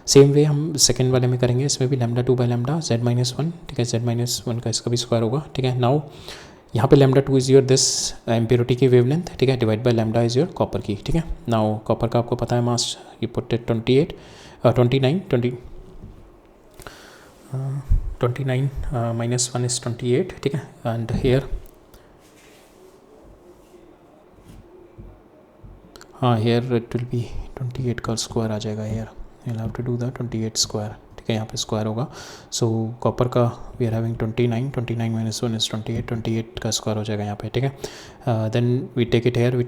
Same way हम सेकेंड वाले में करेंगे, इसमें भी लैम्डा 2 बाई लैम्डा z-1. ठीक है, z-1 का इसका भी स्क्वायर होगा. ठीक है, नाउ यहाँ पे lambda 2 is your this impurity की वेवलेंथ. ठीक है, divide by lambda is your copper की. ठीक है, नाउ कॉपर का आपको पता है mass, you put it 29 minus 1 is 28. ठीक है, एंड हेयर हाँ, हेयर इट विल बी 28 का स्क्वायर आ जाएगा. Here you'll have to do the 28 square. ठीक है, यहाँ पे स्क्वायर होगा. सो कॉपर का we are having 29 minus 1 is 28 का स्क्वायर हो जाएगा यहाँ पे. ठीक है, then we take it here.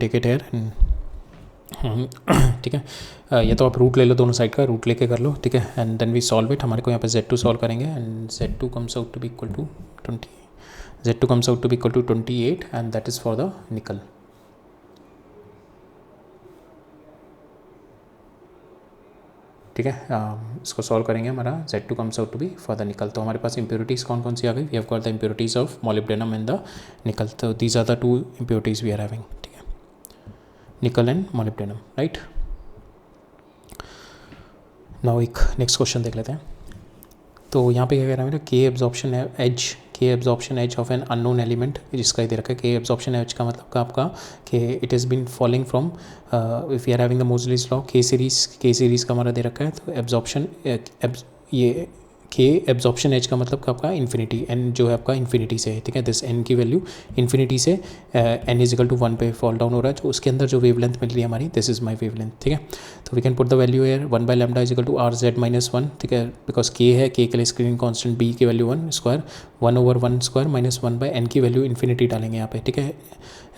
ठीक है, या तो आप रूट ले लो, दोनों साइड का रूट लेके कर लो. ठीक है, and then we solve it. हमारे को यहाँ पे z2 सॉल्व करेंगे and z2 comes out to be equal to 28 and that is for the nickel. ठीक है, इसको सॉल्व करेंगे. हमारा z2 comes out to be for the nickel. तो हमारे पास इम्प्योरिटीज़ कौन कौन सी आ गई? We have got the impurities of molybdenum and the nickel. तो these are the 2 impurities we are having. ठीक है, nickel and molybdenum, right. Now एक नेक्स्ट क्वेश्चन देख लेते हैं. तो यहाँ पे क्या कह रहा है मेरा, K absorption edge of an unknown element, जिसका ही दे रखा है. के एब्जॉर्प्शन एज का मतलब का आपका कि it is been following from, if you are having the Moseley's law, K series का हमारा दे रखा है. तो एब्जॉर्प्शन ये के एब्जॉर्प्शन एज का मतलब का आपका इन्फिनिटी, एन जो है आपका इन्फिनिटी से है. ठीक है, दिस एन की वैल्यू इन्फिनिटी से एन इज इक्वल टू 1 पे फॉल डाउन हो रहा है. जो उसके अंदर जो वेवलेंथ मिल रही है हमारी, दिस इज माई वेवलेंथ. ठीक है, तो we can put the value R 1 by lambda is equal to RZ-1. ठीक है, बिकॉज के है, के के लिए स्क्रीनिंग कॉन्स्टेंट बी की value 1 square, 1/1 square minus 1 by N की वैल्यू इन्फिनिटी डालेंगे यहाँ पे. ठीक है,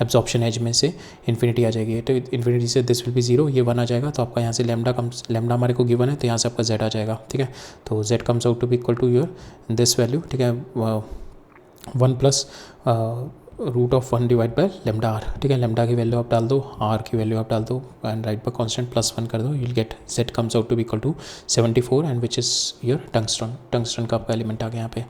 एब्जॉर्प्शन एज में से इन्फिनिटी आ जाएगी. तो इन्फिनिटी से दिस विल बी 0, ये 1 आ जाएगा. तो आपका यहाँ से लैम्डा हमारे को गिवन है, तो यहाँ से आपका z आ जाएगा. ठीक है, तो z comes out to be equal to your this value. ठीक है, 1 plus root of 1 divide by lambda R. ठीक है, लैम्डा की वैल्यू आप डाल दो, आर की वैल्यू आप डाल दो एंड राइट पर कॉन्स्टेंट +1 कर दो. You'll get z comes out to be equal to 74 and which is your tungsten का आपका एलिमेंट आ गया यहाँ पे.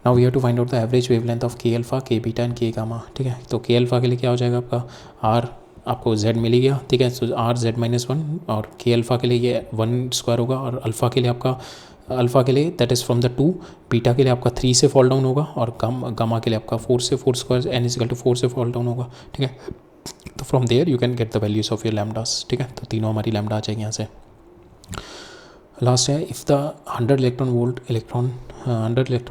Now we have to find out the average wavelength of K alpha, K beta and K gamma. ठीक है, तो के अल्फा के लिए क्या हो जाएगा आपका, आर आपको z मिल गया. ठीक है, तो RZ-1 और के अल्फा के लिए ये 1 स्क्वायर होगा, और अल्फा के लिए आपका के लिए that is from the 2, beta के लिए आपका 3 से फॉल डाउन होगा, और गामा के लिए आपका 4 square n is equal to 4 से फॉल डाउन होगा. ठीक है, तो from there you can get the values of your lambdas. ठीक है, तो तीनों हमारी लैम्डा आ जाएगी यहाँ से. लास्ट है, if the 100 electron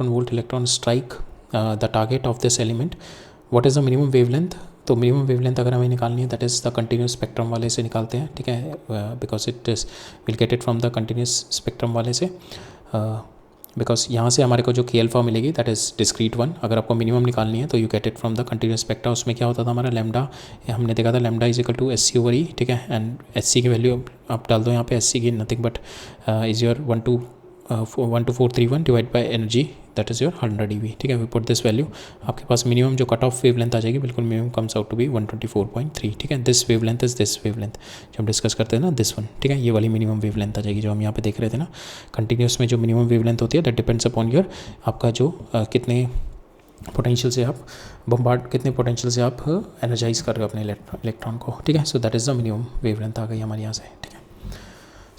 volt electron strike the target of this element, what is the minimum wavelength. तो मिनिमम वेवलेंथ अगर हमें निकालनी है, that is the continuous spectrum वाले से निकालते हैं. ठीक है, because it is will get it from the continuous spectrum वाले से, बिकॉज यहाँ से हमारे को जो के अल्फा मिलेगी दैट इज़ डिस्क्रीट 1. अगर आपको मिनिमम निकालनी है तो you get it from the continuous spectra. उसमें क्या होता था हमारा लैम्डा, हमने देखा था lambda is equal to SC/E. ठीक है, एंड SC की वैल्यू आप डाल दो यहाँ पे. SC की nothing but is your 12431 divide by energy, that is your 100 eV. ठीक है, वी पुट दिस वैल्यू. आपके पास मिनिमम जो कट ऑफ वेवलेंथ आ जाएगी, बिल्कुल minimum comes out to be 124.3. ठीक है, this wavelength is this wavelength जो हम डिस्कस करते हैं ना, दिस वन. ठीक है, ये वाली मिनिमम वेवलेंथ आ जाएगी जो हम यहाँ पे देख रहे थे ना. कंटिन्यूस में जो मिनिमम वेवलेंथ होती है दैट डिपेंड्स अपॉन योर आपका जो कितने पोटेंशियल से आप कितने पोटेंशियल से आप एनर्जाइज कर रहे हो अपने इलेक्ट्रॉन को. ठीक है, so that is the minimum wavelength आ गई हमारे यहाँ से. ठीक है,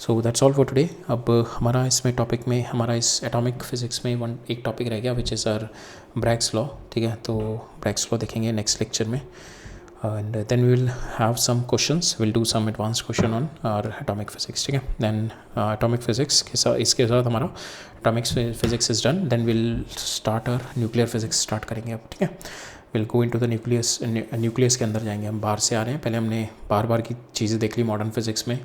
so that's all for today. अब हमारा इसमें टॉपिक में, हमारा इस एटॉमिक फिजिक्स में एक टॉपिक रह गया which is our Bragg's law. ठीक है, तो ब्रैग्स लॉ देखेंगे नेक्स्ट लेक्चर में, and then we will have some questions, will do some advance question on our atomic physics. ठीक है, देन एटॉमिक फिजिक्स के साथ, इसके साथ हमारा atomic physics is done. Then will start our nuclear physics start करेंगे अब. ठीक है, will go into the nucleus के अंदर जाएंगे. हम बाहर से आ रहे हैं, पहले हमने बार की चीज़ें देख ली मॉडर्न फिजिक्स में.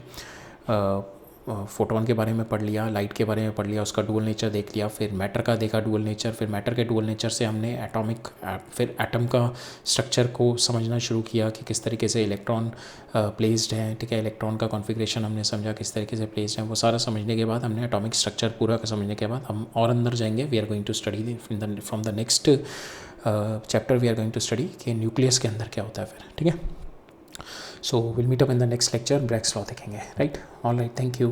फोटोन के बारे में पढ़ लिया, लाइट के बारे में पढ़ लिया, उसका डुअल नेचर देख लिया, फिर मैटर का देखा डुअल नेचर, फिर मैटर के डुअल नेचर से हमने फिर एटम का स्ट्रक्चर को समझना शुरू किया कि किस तरीके से इलेक्ट्रॉन प्लेस्ड है. ठीक है, इलेक्ट्रॉन का कॉन्फ़िगरेशन हमने समझा किस तरीके से प्लेस्ड है. वो सारा समझने के बाद हमने एटॉमिक स्ट्रक्चर पूरा का समझने के बाद हम और अंदर जाएंगे. We are going to study from the next chapter we are going to study कि न्यूक्लियस के अंदर क्या होता है फिर. ठीक है, so we'll meet up in the next lecture. Bragg's law देखेंगे, right? All right, thank you.